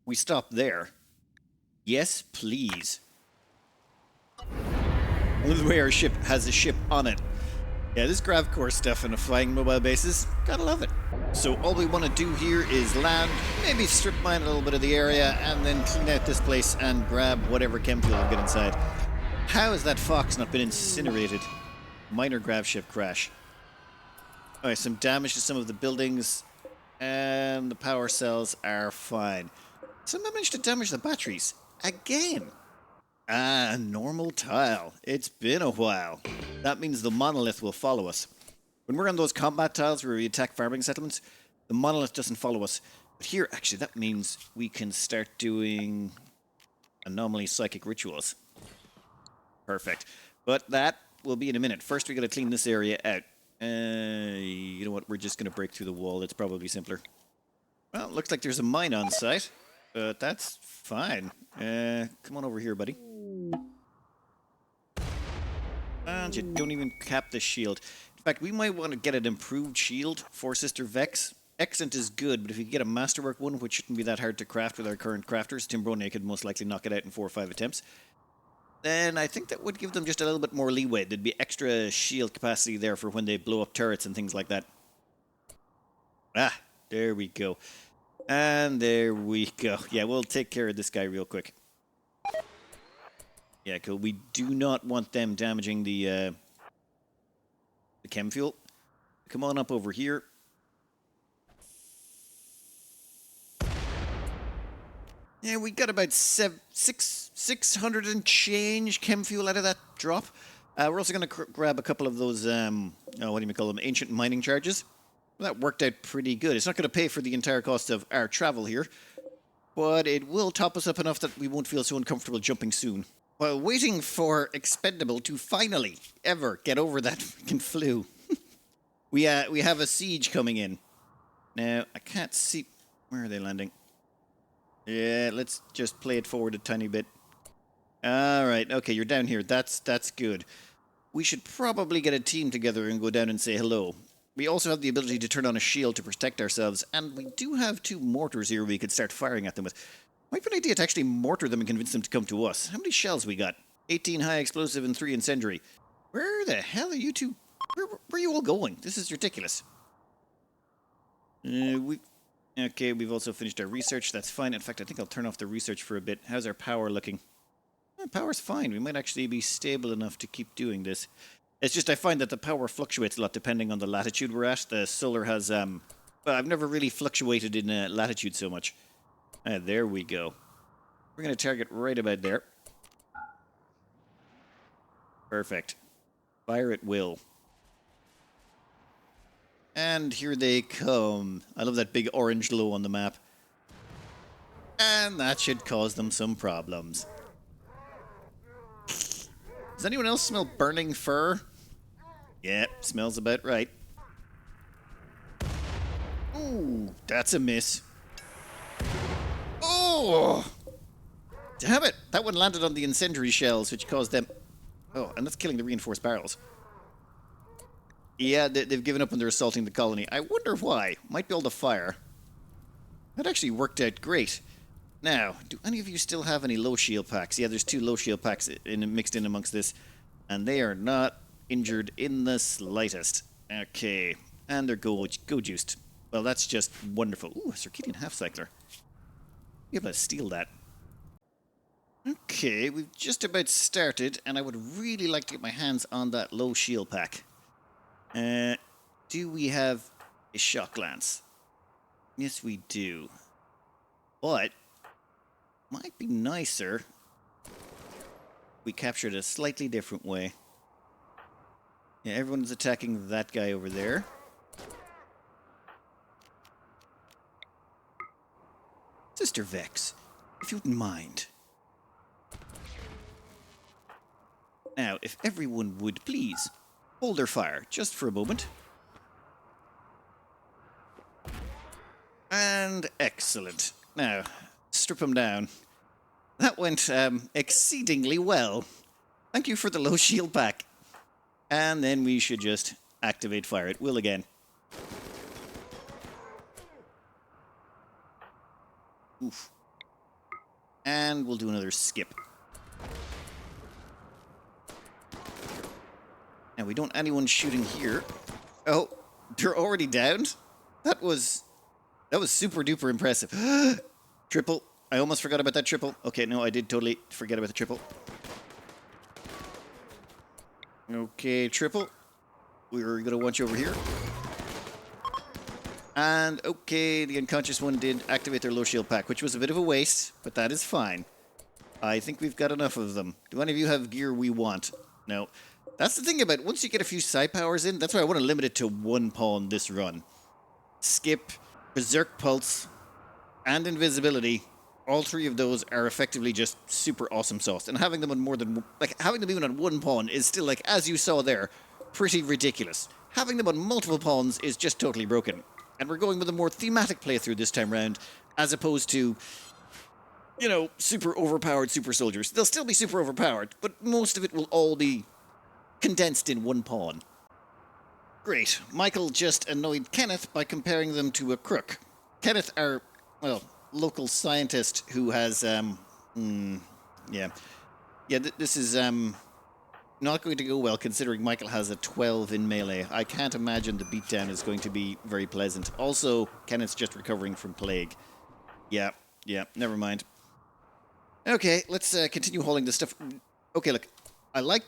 we stop there. Yes, please. I love the way our ship has a ship on it. Yeah, this grav core stuff and a flying mobile bases, gotta love it. So all we want to do here is land, maybe strip mine a little bit of the area, and then clean out this place and grab whatever Chemfuel we get inside. How has that fox not been incinerated? Minor grav ship crash. Alright, some damage to some of the buildings, and the power cells are fine. Somehow managed to damage the batteries. Again. Normal tile. It's been a while. That means the Monolith will follow us. When we're on those combat tiles where we attack farming settlements, the Monolith doesn't follow us. But here, actually, that means we can start doing anomaly psychic rituals. Perfect. But that will be in a minute. First, we got to clean this area out. You know what? We're just going to break through the wall. It's probably simpler. Well, looks like there's a mine on site. But that's fine. Come on over here, buddy. And you don't even cap the shield. In fact, we might want to get an improved shield for Sister Vex. Excellent is good, but if you get a masterwork one, which shouldn't be that hard to craft with our current crafters, Timbrone could most likely knock it out in 4 or 5 attempts, then I think that would give them just a little bit more leeway. There'd be extra shield capacity there for when they blow up turrets and things like that. Ah, there we go. And there we go. Yeah, we'll take care of this guy real quick. Yeah, cool. We do not want them damaging the chem fuel. Come on up over here. Yeah, we got about 600 and change chem fuel out of that drop. We're also going to grab a couple of those, what do you call them, ancient mining charges. Well, that worked out pretty good. It's not going to pay for the entire cost of our travel here, but it will top us up enough that we won't feel so uncomfortable jumping soon. While waiting for Expendable to finally ever get over that freaking flu. We have a siege coming in. Now, I can't see... Where are they landing? Yeah, let's just play it forward a tiny bit. Alright, okay, you're down here. That's good. We should probably get a team together and go down and say hello. We also have the ability to turn on a shield to protect ourselves, and we do have 2 mortars here we could start firing at them with. Might be an idea to actually mortar them and convince them to come to us. How many shells we got? 18 high explosive and 3 incendiary. Where the hell are you two? Where are you all going? This is ridiculous. Okay, we've also finished our research. That's fine. In fact, I think I'll turn off the research for a bit. How's our power looking? Power's fine. We might actually be stable enough to keep doing this. It's just I find that the power fluctuates a lot depending on the latitude we're at. The solar has, well, I've never really fluctuated in latitude so much. There we go. We're going to target right about there. Perfect. Fire at will. And here they come. I love that big orange glow on the map. And that should cause them some problems. Does anyone else smell burning fur? Yeah, smells about right. Ooh, that's a miss. Oh! Damn it! That one landed on the incendiary shells, which caused them... Oh, and that's killing the reinforced barrels. Yeah, they've given up when they're assaulting the colony. I wonder why. Might be all the fire. That actually worked out great. Now, do any of you still have any low shield packs? Yeah, there's 2 low shield packs mixed in amongst this. And they are not injured in the slightest. Okay. And they're go juiced. Well, that's just wonderful. Ooh, a circadian half-cycler. Be able to steal that. Okay, we've just about started, and I would really like to get my hands on that low shield pack. Do we have a shock lance? Yes, we do. But, might be nicer if we captured a slightly different way. Yeah, everyone's attacking that guy over there. Sister Vex, if you wouldn't mind. Now, if everyone would please hold their fire just for a moment. And excellent. Now, strip them down. That went exceedingly well. Thank you for the low shield pack. And then we should just activate fire at will again. Oof. And we'll do another skip. Now, we don't anyone shooting here. Oh, they're already downed? That was super duper impressive. Triple. I almost forgot about that triple. Okay, no, I did totally forget about the triple. Okay, triple. We're going to watch over here. And, okay, the unconscious one did activate their low shield pack, which was a bit of a waste, but that is fine. I think we've got enough of them. Do any of you have gear we want? No. That's the thing about once you get a few side powers in, that's why I want to limit it to 1 pawn this run. Skip, Berserk Pulse, and Invisibility. All 3 of those are effectively just super awesome sauce. And having them on more than... Like, having them even on 1 pawn is still, like, as you saw there, pretty ridiculous. Having them on multiple pawns is just totally broken. And we're going with a more thematic playthrough this time round, as opposed to, you know, super overpowered super soldiers. They'll still be super overpowered, but most of it will all be condensed in 1 pawn. Great. Michael just annoyed Kenneth by comparing them to a crook. Kenneth, our, well, local scientist who has, yeah. Yeah, this is, not going to go well considering Michael has a 12 in melee. I can't imagine the beatdown is going to be very pleasant. Also, Kenneth's just recovering from plague. Yeah, never mind. Okay, let's continue hauling this stuff. Okay, look, I like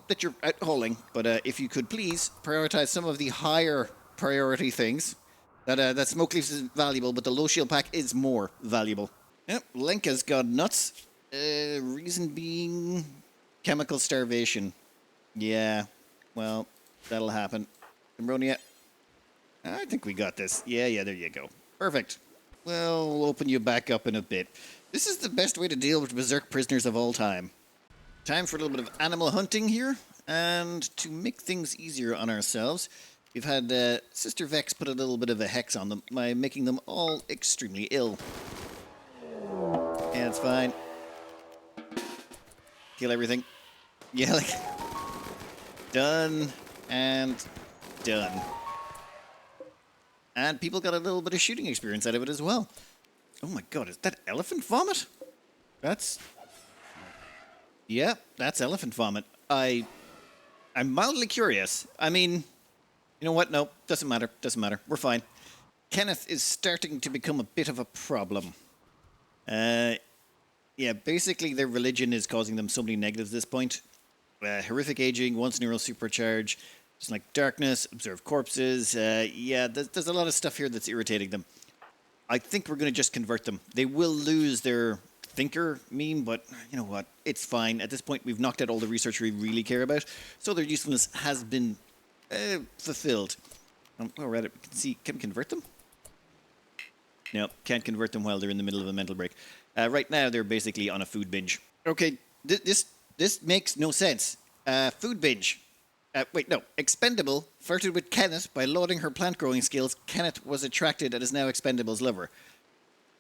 that you're out hauling, but if you could please prioritize some of the higher priority things. That smoke leaf is valuable, but the low shield pack is more valuable. Yep, Lenka's gone nuts. Reason being chemical starvation. Yeah, well, that'll happen. Ambronia, I think we got this. Yeah, there you go. Perfect. Well, we'll open you back up in a bit. This is the best way to deal with berserk prisoners of all time. Time for a little bit of animal hunting here. And to make things easier on ourselves, we've had Sister Vex put a little bit of a hex on them by making them all extremely ill. Yeah, it's fine. Kill everything. Yeah, like... Done. And... done. And people got a little bit of shooting experience out of it as well. Oh my god, is that elephant vomit? That's... yeah, that's elephant vomit. I'm mildly curious. I mean, you know what? No, doesn't matter. We're fine. Kenneth is starting to become a bit of a problem. Yeah, basically their religion is causing them so many negatives at this point. Horrific aging, once neural supercharge, just like darkness, observe corpses. Yeah, there's a lot of stuff here that's irritating them. I think we're going to just convert them. They will lose their thinker meme, but you know what? It's fine. At this point, we've knocked out all the research we really care about, so their usefulness has been fulfilled. While we're at it, we can see, can we convert them? No, can't convert them while they're in the middle of a mental break. Right now, they're basically on a food binge. Okay, this makes no sense. Food binge. Wait, no. Expendable flirted with Kenneth by lauding her plant-growing skills. Kenneth was attracted and is now Expendable's lover.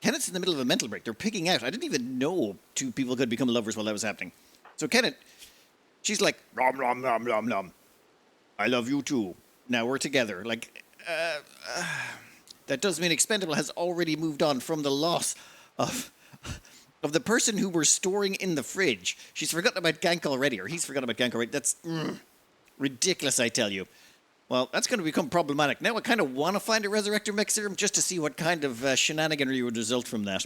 Kenneth's in the middle of a mental break. They're picking out. I didn't even know two people could become lovers while that was happening. So Kenneth, she's like, nom, nom, nom, nom, nom. I love you too. Now we're together. Like, that does mean Expendable has already moved on from the loss of the person who we're storing in the fridge. She's forgotten about Gank already, or he's forgotten about Gank already. That's... ridiculous, I tell you. Well, that's going to become problematic. Now I kind of want to find a Resurrector Mech Serum just to see what kind of shenaniganry would result from that.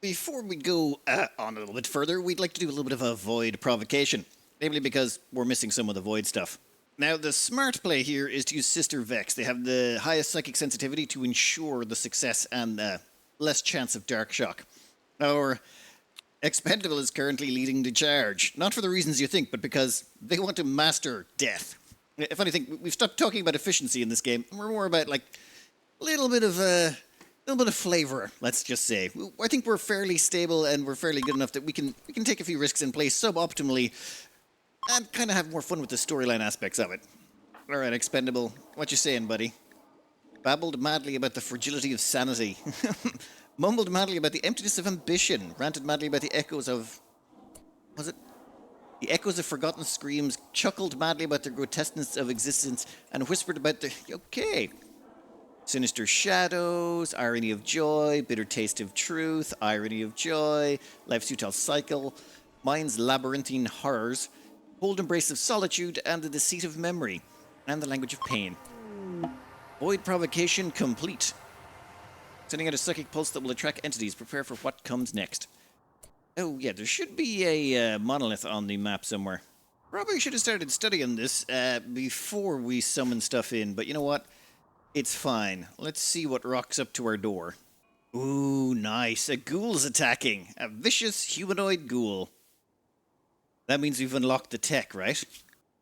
Before we go on a little bit further, we'd like to do a little bit of a void provocation. Namely because we're missing some of the void stuff. Now, the smart play here is to use Sister Vex. They have the highest psychic sensitivity to ensure the success and less chance of Dark Shock. Our Expendable is currently leading the charge. Not for the reasons you think, but because they want to master death. If anything, we've stopped talking about efficiency in this game. We're more about, like, a little bit of flavor, let's just say. I think we're fairly stable and we're fairly good enough that we can take a few risks and play suboptimally and kind of have more fun with the storyline aspects of it. All right, Expendable, what you saying, buddy? Babbled madly about the fragility of sanity. Mumbled madly about the emptiness of ambition. Ranted madly about the echoes of... was it? The echoes of forgotten screams. Chuckled madly about the grotesqueness of existence. And whispered about the... okay. Sinister shadows. Irony of joy. Bitter taste of truth. Irony of joy. Life's futile cycle. Mind's labyrinthine horrors. Cold embrace of solitude. And the deceit of memory. And the language of pain. Void provocation complete. Sending out a psychic pulse that will attract entities. Prepare for what comes next. Oh, yeah, there should be a monolith on the map somewhere. Probably should have started studying this before we summon stuff in, but you know what? It's fine. Let's see what rocks up to our door. Ooh, nice. A ghoul's attacking. A vicious humanoid ghoul. That means we've unlocked the tech, right?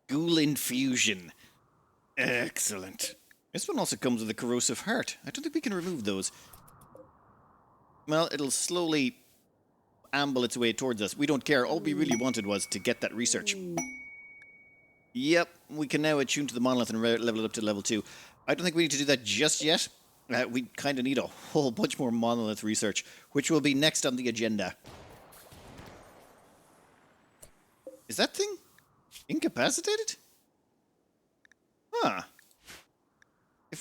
Ghoul infusion. Excellent. This one also comes with a corrosive heart. I don't think we can remove those. Well, it'll slowly amble its way towards us. We don't care. All we really wanted was to get that research. Yep, we can now attune to the monolith and level it up to level 2. I don't think we need to do that just yet. We kind of need a whole bunch more monolith research, which will be next on the agenda. Is that thing incapacitated? Huh.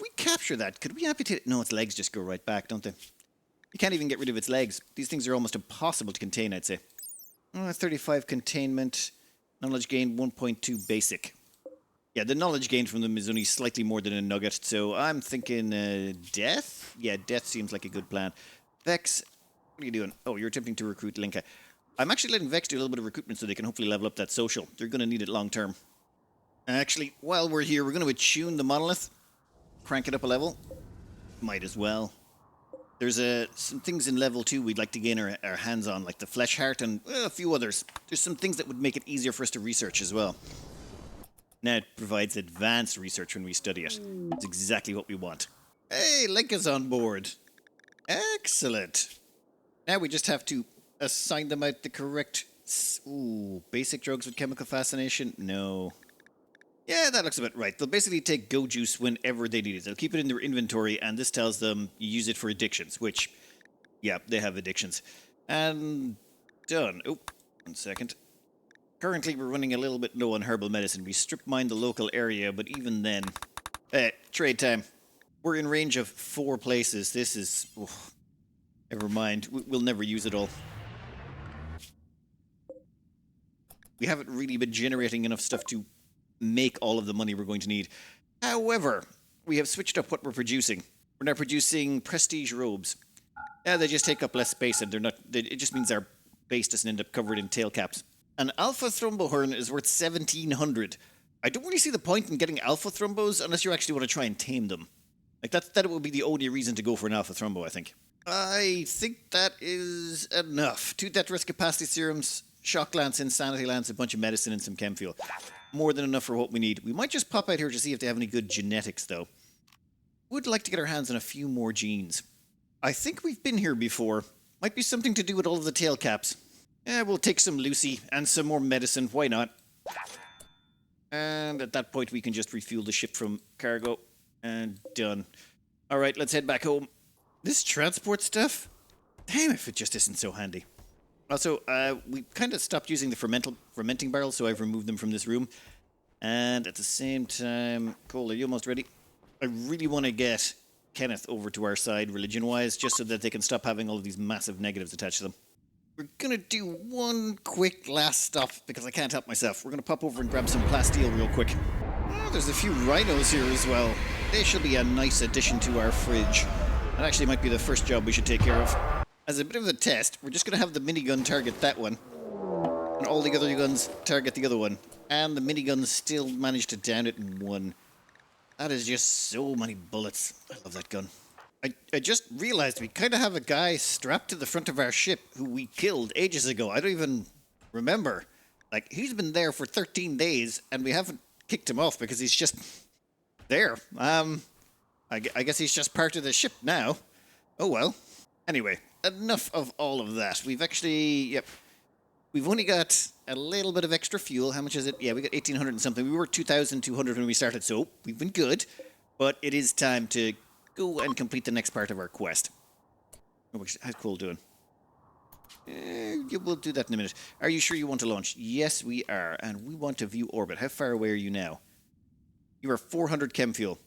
if we capture that, could we amputate it? No, its legs just go right back, don't they? You can't even get rid of its legs. These things are almost impossible to contain, I'd say. 35 containment. Knowledge gain 1.2 basic. Yeah, the knowledge gain from them is only slightly more than a nugget, so I'm thinking death? Yeah, death seems like a good plan. Vex, what are you doing? Oh, you're attempting to recruit Lenka. I'm actually letting Vex do a little bit of recruitment so they can hopefully level up that social. They're going to need it long term. Actually, while we're here, we're going to attune the Monolith. Crank it up a level. Might as well. There's some things in level 2 we'd like to gain our hands on, like the Flesh Heart and a few others. There's some things that would make it easier for us to research as well. Now it provides advanced research when we study it. It's exactly what we want. Hey, Lenka's on board. Excellent. Now we just have to assign them out the correct... Ooh, basic drugs with chemical fascination? No. Yeah, that looks about right. They'll basically take go juice whenever they need it. They'll keep it in their inventory, and this tells them you use it for addictions, which, yeah, they have addictions. And done. Oh, 1 second. Currently, we're running a little bit low on herbal medicine. We strip mine the local area, but even then... trade time. We're in range of 4 places. This is... Oh, never mind. We'll never use it all. We haven't really been generating enough stuff to make all of the money we're going to need. However, we have switched up what we're producing. We're now producing prestige robes. Yeah, they just take up less space, and they're not... it just means our base doesn't end up covered in tail caps. An alpha Thrumbo horn is worth 1,700. I don't really see the point in getting alpha Thrumbos unless you actually want to try and tame them. Like, that would be the only reason to go for an alpha Thrumbo, I think. I think that is enough. 2 death risk capacity serums, shock lance, insanity lance, a bunch of medicine, and some chem fuel. More than enough for what we need. We might just pop out here to see if they have any good genetics, though. Would like to get our hands on a few more genes. I think we've been here before. Might be something to do with all of the tail caps. Yeah, we'll take some Lucy and some more medicine. Why not? And at that point, we can just refuel the ship from cargo. And done. All right, let's head back home. This transport stuff? Damn if it just isn't so handy. Also, we kind of stopped using the fermenting barrels, so I've removed them from this room. And at the same time... Cole, are you almost ready? I really want to get Kenneth over to our side, religion-wise, just so that they can stop having all of these massive negatives attached to them. We're going to do one quick last stop, because I can't help myself. We're going to pop over and grab some Plasteel real quick. Oh, there's a few rhinos here as well. They should be a nice addition to our fridge. That actually might be the first job we should take care of. As a bit of a test, we're just going to have the minigun target that one. And all the other guns target the other one. And the minigun still managed to down it in 1. That is just so many bullets. I love that gun. I just realized we kind of have a guy strapped to the front of our ship who we killed ages ago. I don't even remember. Like, he's been there for 13 days, and we haven't kicked him off because he's just there. I guess he's just part of the ship now. Oh well. Anyway, enough of all of that. We've actually, yep. We've only got a little bit of extra fuel. How much is it? Yeah, we got 1,800 and something. We were 2,200 when we started, so we've been good. But it is time to go and complete the next part of our quest. How's Cole doing? We'll do that in a minute. Are you sure you want to launch? Yes, we are. And we want to view orbit. How far away are you now? You are 400 chem fuel.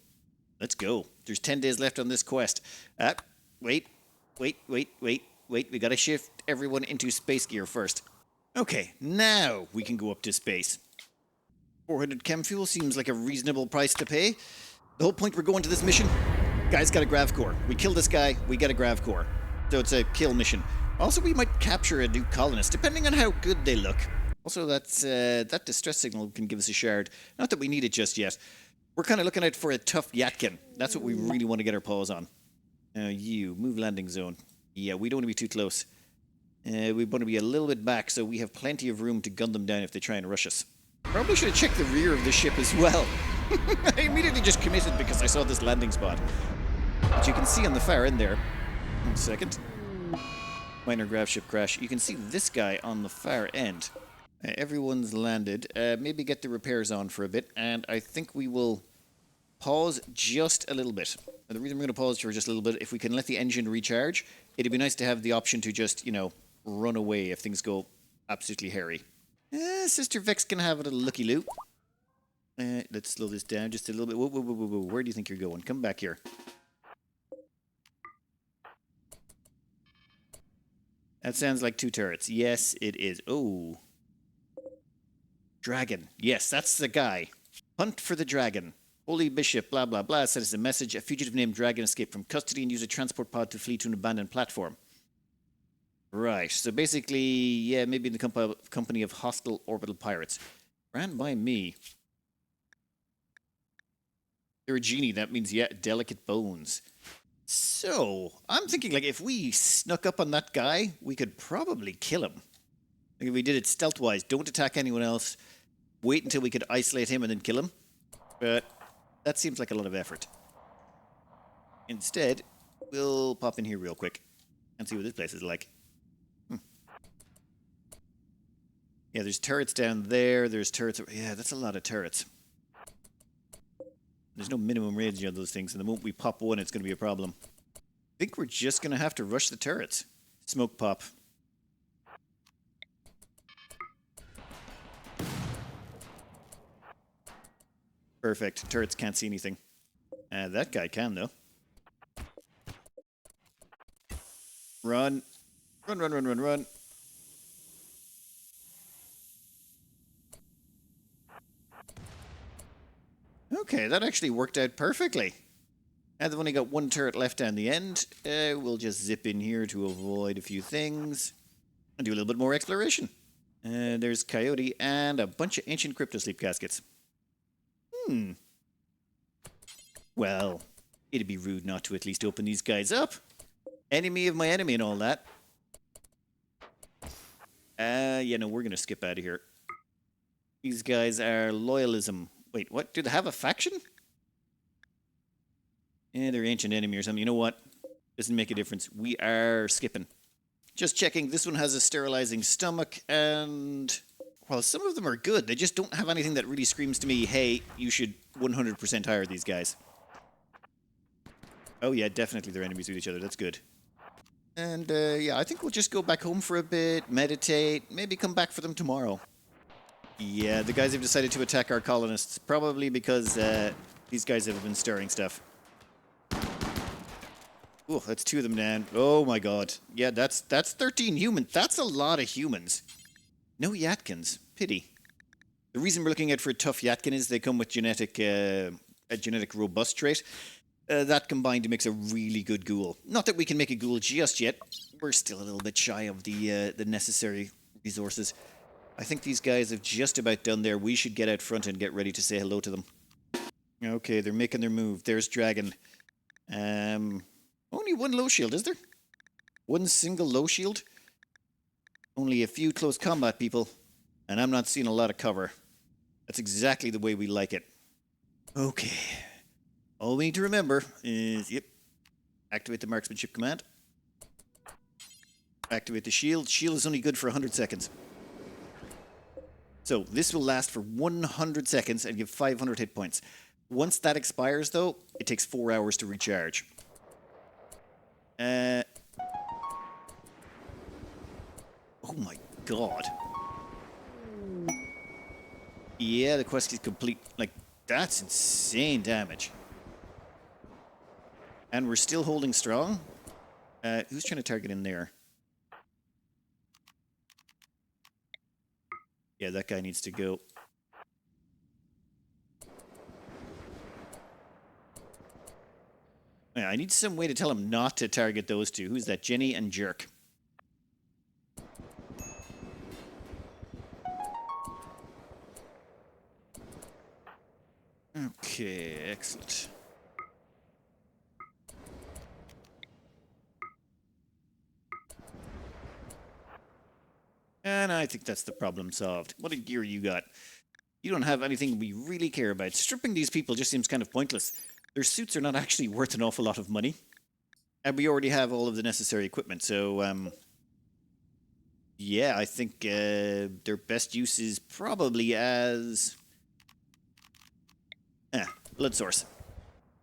Let's go. There's 10 days left on this quest. Wait. We gotta shift everyone into space gear first. Okay, now we can go up to space. 400 chem fuel seems like a reasonable price to pay. The whole point we're going to this mission, guy's got a grav core. We kill this guy, we get a grav core. So it's a kill mission. Also, we might capture a new colonist, depending on how good they look. Also, that distress signal can give us a shard. Not that we need it just yet. We're kind of looking out for a tough Yatkin. That's what we really want to get our paws on. You, move landing zone. Yeah, we don't want to be too close. We want to be a little bit back, so we have plenty of room to gun them down if they try and rush us. Probably should have checked the rear of the ship as well. I immediately just committed because I saw this landing spot. But you can see on the far end there. 1 second. Minor grav ship crash. You can see this guy on the far end. Everyone's landed. Maybe get the repairs on for a bit, and I think we will pause just a little bit. The reason we're going to pause for just a little bit, if we can let the engine recharge, it'd be nice to have the option to just, run away if things go absolutely hairy. Sister Vex can have a little looky-loo. Let's slow this down just a little bit. Whoa, whoa, whoa, whoa, whoa. Where do you think you're going? Come back here. That sounds like 2 turrets. Yes, it is. Oh. Dragon. Yes, that's the guy. Hunt for the dragon. Holy Bishop, blah, blah, blah, sent us a message. A fugitive named Dragon escaped from custody and used a transport pod to flee to an abandoned platform. Right, so basically, yeah, maybe in the company of hostile orbital pirates. Ran by me. They're a genie, that means, yeah, delicate bones. So, I'm thinking, like, if we snuck up on that guy, we could probably kill him. Like, if we did it stealth-wise, don't attack anyone else, wait until we could isolate him and then kill him. But that seems like a lot of effort. Instead, we'll pop in here real quick and see what this place is like. Yeah, there's turrets down there, there's turrets... Yeah, that's a lot of turrets. There's no minimum range on those things, and the moment we pop one, it's going to be a problem. I think we're just going to have to rush the turrets. Smoke pop. Perfect. Turrets can't see anything. That guy can, though. Run. Run, run, run, run, run. Okay, that actually worked out perfectly. Now they've only got 1 turret left down the end. We'll just zip in here to avoid a few things. And do a little bit more exploration. There's Coyote and a bunch of ancient cryptosleep caskets. Well, it'd be rude not to at least open these guys up. Enemy of my enemy and all that. Yeah, no, we're going to skip out of here. These guys are loyalism. Wait, what? Do they have a faction? Yeah, they're ancient enemy or something. You know what? Doesn't make a difference. We are skipping. Just checking. This one has a sterilizing stomach, and... Well, some of them are good. They just don't have anything that really screams to me, hey, you should 100% hire these guys. Oh yeah, definitely they're enemies with each other. That's good. And, yeah, I think we'll just go back home for a bit, meditate, maybe come back for them tomorrow. Yeah, the guys have decided to attack our colonists, probably because these guys have been stirring stuff. Oh, that's 2 of them down. Oh my god. Yeah, that's 13 humans. That's a lot of humans. No Yatkins. Pity. The reason we're looking out for a tough Yatkin is they come with a genetic robust trait. That combined makes a really good ghoul. Not that we can make a ghoul just yet. We're still a little bit shy of the necessary resources. I think these guys have just about done there. We should get out front and get ready to say hello to them. Okay, they're making their move. There's Dragon. Only 1 low shield, is there? 1 single low shield? Only a few close combat people. And I'm not seeing a lot of cover. That's exactly the way we like it. Okay. All we need to remember is, yep, activate the marksmanship command. Activate the shield. Shield is only good for 100 seconds. So this will last for 100 seconds and give 500 hit points. Once that expires, though, it takes 4 hours to recharge. Oh my god. Yeah, the quest is complete. Like, that's insane damage. And we're still holding strong. Who's trying to target in there? Yeah, that guy needs to go. Yeah, I need some way to tell him not to target those 2. Who's that? Jenny and Jerk. Okay, excellent. And I think that's the problem solved. What a gear you got. You don't have anything we really care about. Stripping these people just seems kind of pointless. Their suits are not actually worth an awful lot of money. And we already have all of the necessary equipment, so, yeah, I think their best use is probably as... blood source.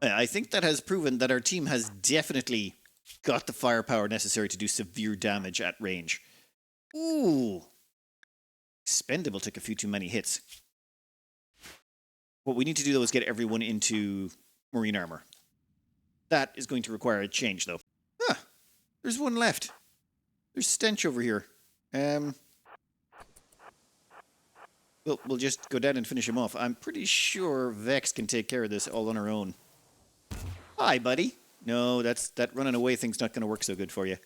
I think that has proven that our team has definitely got the firepower necessary to do severe damage at range. Ooh. Expendable took a few too many hits. What we need to do, though, is get everyone into marine armor. That is going to require a change, though. Ah, there's one left. There's stench over here. We'll just go down and finish him off. I'm pretty sure Vex can take care of this all on her own. Hi, buddy. No, that running away thing's not going to work so good for you.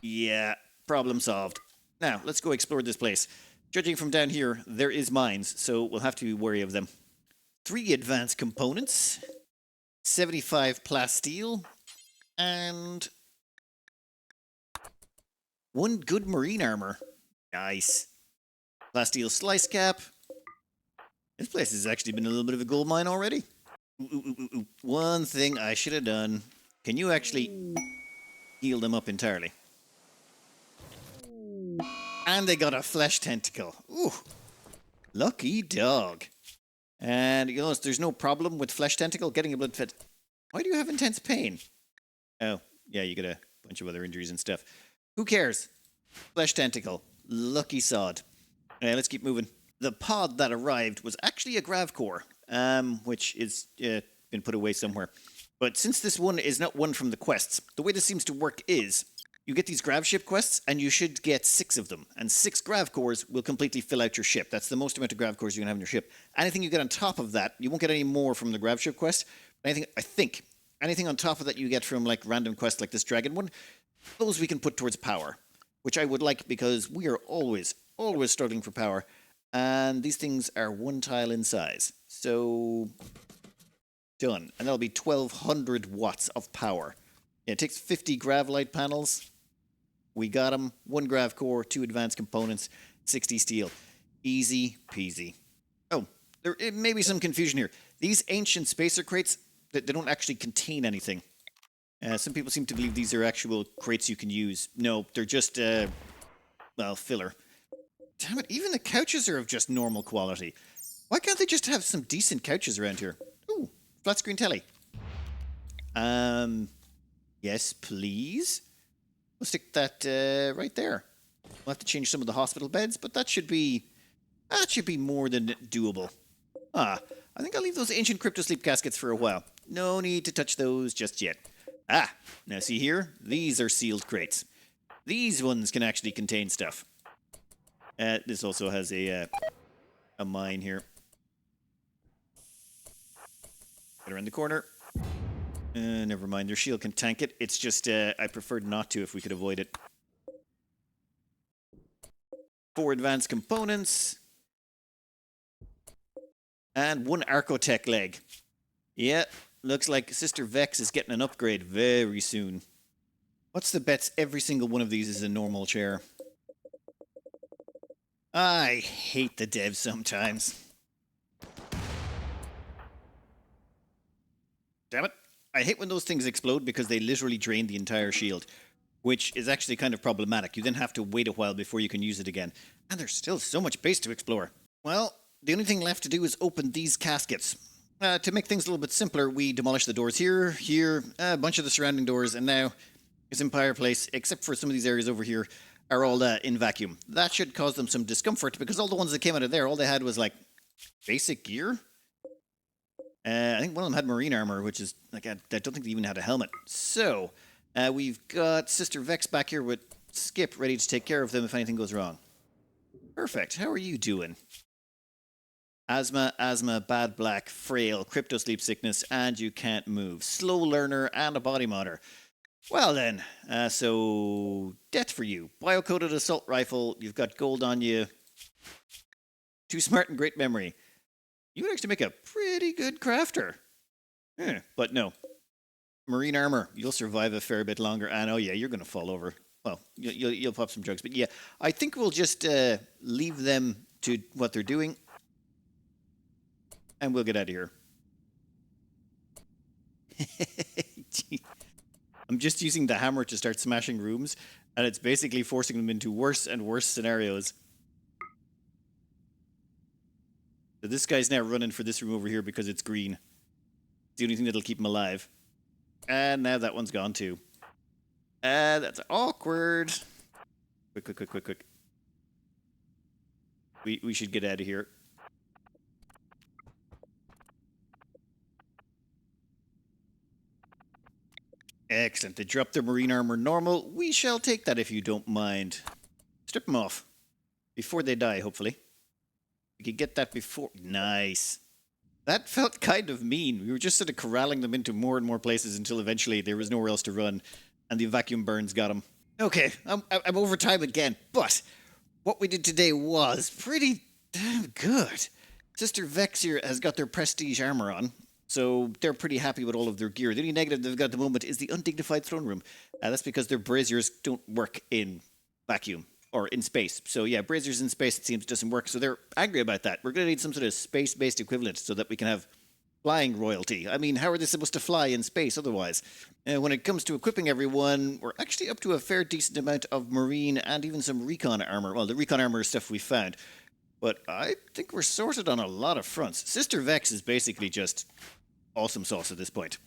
Yeah, problem solved. Now, let's go explore this place. Judging from down here, there is mines, so we'll have to be wary of them. 3 advanced components, 75 plasteel, and 1 good marine armor. Nice. Plasteel slice cap. This place has actually been a little bit of a gold mine already. Ooh. One thing I should have done. Can you actually heal them up entirely? And they got a flesh tentacle. Ooh. Lucky dog. And you notice there's no problem with flesh tentacle getting a blood fit. Why do you have intense pain? Oh, yeah, you got a bunch of other injuries and stuff. Who cares? Flesh tentacle. Lucky sod. Let's keep moving. The pod that arrived was actually a grav core, which is been put away somewhere. But since this one is not one from the quests, the way this seems to work is you get these grav ship quests, and you should get 6 of them. And 6 grav cores will completely fill out your ship. That's the most amount of grav cores you can have in your ship. Anything you get on top of that, you won't get any more from the grav ship quest. I think anything on top of that you get from like random quests like this dragon one, those we can put towards power, which I would like because we are always struggling for power. And these things are 1 tile in size. So, done. And that'll be 1200 watts of power. Yeah, it takes 50 grav light panels. We got them. 1 grav core, 2 advanced components, 60 steel. Easy peasy. Oh, there may be some confusion here. These ancient spacer crates, they don't actually contain anything. Some people seem to believe these are actual crates you can use. No, they're just, well, filler. Damn it, even the couches are of just normal quality. Why can't they just have some decent couches around here? Ooh, flat screen telly. Yes, please. We'll stick that right there. We'll have to change some of the hospital beds, but that should be more than doable. I think I'll leave those ancient cryptosleep caskets for a while. No need to touch those just yet. Now see here? These are sealed crates. These ones can actually contain stuff. This also has a mine here. Right around the corner. Never mind, their shield can tank it. It's just, I preferred not to if we could avoid it. 4 advanced components. And 1 Archotech leg. Yeah, looks like Sister Vex is getting an upgrade very soon. What's the bets? Every single one of these is a normal chair. I hate the devs sometimes. Damn it. I hate when those things explode because they literally drain the entire shield, which is actually kind of problematic. You then have to wait a while before you can use it again. And there's still so much base to explore. Well, the only thing left to do is open these caskets. To make things a little bit simpler, we demolish the doors here, a bunch of the surrounding doors, and now this Empire place, except for some of these areas over here, are all in vacuum. That should cause them some discomfort because all the ones that came out of there, all they had was like basic gear. I think one of them had marine armor, which is like I don't think they even had a helmet. So we've got Sister Vex back here with Skip ready to take care of them if anything goes wrong. Perfect. How are you doing? Asthma, bad black, frail, crypto sleep sickness, and you can't move. Slow learner and a body modder. Well then, so death for you. Bio-coded assault rifle. You've got gold on you. Too smart and great memory. You would actually make a pretty good crafter. But no. Marine armor. You'll survive a fair bit longer. And oh yeah, you're going to fall over. Well, you'll pop some drugs. But yeah, I think we'll just leave them to what they're doing. And we'll get out of here. I'm just using the hammer to start smashing rooms, and it's basically forcing them into worse and worse scenarios. So this guy's now running for this room over here because it's green. It's the only thing that'll keep him alive. And now that one's gone too. That's awkward. Quick. We should get out of here. Excellent. They dropped their marine armor normal. We shall take that if you don't mind. Strip them off. Before they die, hopefully. We could get that before... Nice. That felt kind of mean. We were just sort of corralling them into more and more places until eventually there was nowhere else to run, and the vacuum burns got them. Okay, I'm over time again, but what we did today was pretty damn good. Sister Vex here has got their prestige armor on, so they're pretty happy with all of their gear. The only negative they've got at the moment is the undignified throne room. That's because their braziers don't work in vacuum. Or in space. So yeah, braziers in space, it seems, doesn't work. So they're angry about that. We're going to need some sort of space-based equivalent so that we can have flying royalty. I mean, how are they supposed to fly in space otherwise? When it comes to equipping everyone, we're actually up to a fair decent amount of marine and even some recon armor. Well, the recon armor is stuff we found. But I think we're sorted on a lot of fronts. Sister Vex is basically just awesome sauce at this point.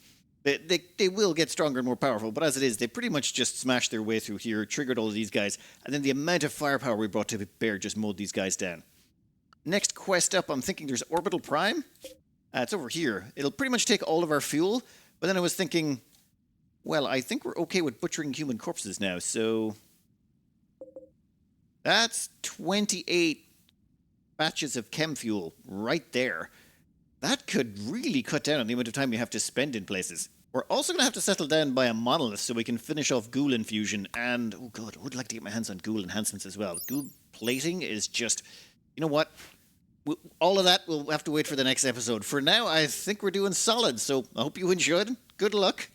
They will get stronger and more powerful, but as it is, they pretty much just smashed their way through here, triggered all of these guys, and then the amount of firepower we brought to bear just mowed these guys down. Next quest up, I'm thinking there's Orbital Prime. It's over here. It'll pretty much take all of our fuel, but then I was thinking, well, I think we're okay with butchering human corpses now, so... That's 28 batches of chem fuel right there. That could really cut down on the amount of time you have to spend in places. We're also going to have to settle down by a monolith so we can finish off ghoul infusion. And, oh god, I would like to get my hands on ghoul enhancements as well. Ghoul plating is just... You know what? All of that we'll have to wait for the next episode. For now, I think we're doing solid, so I hope you enjoyed. Good luck.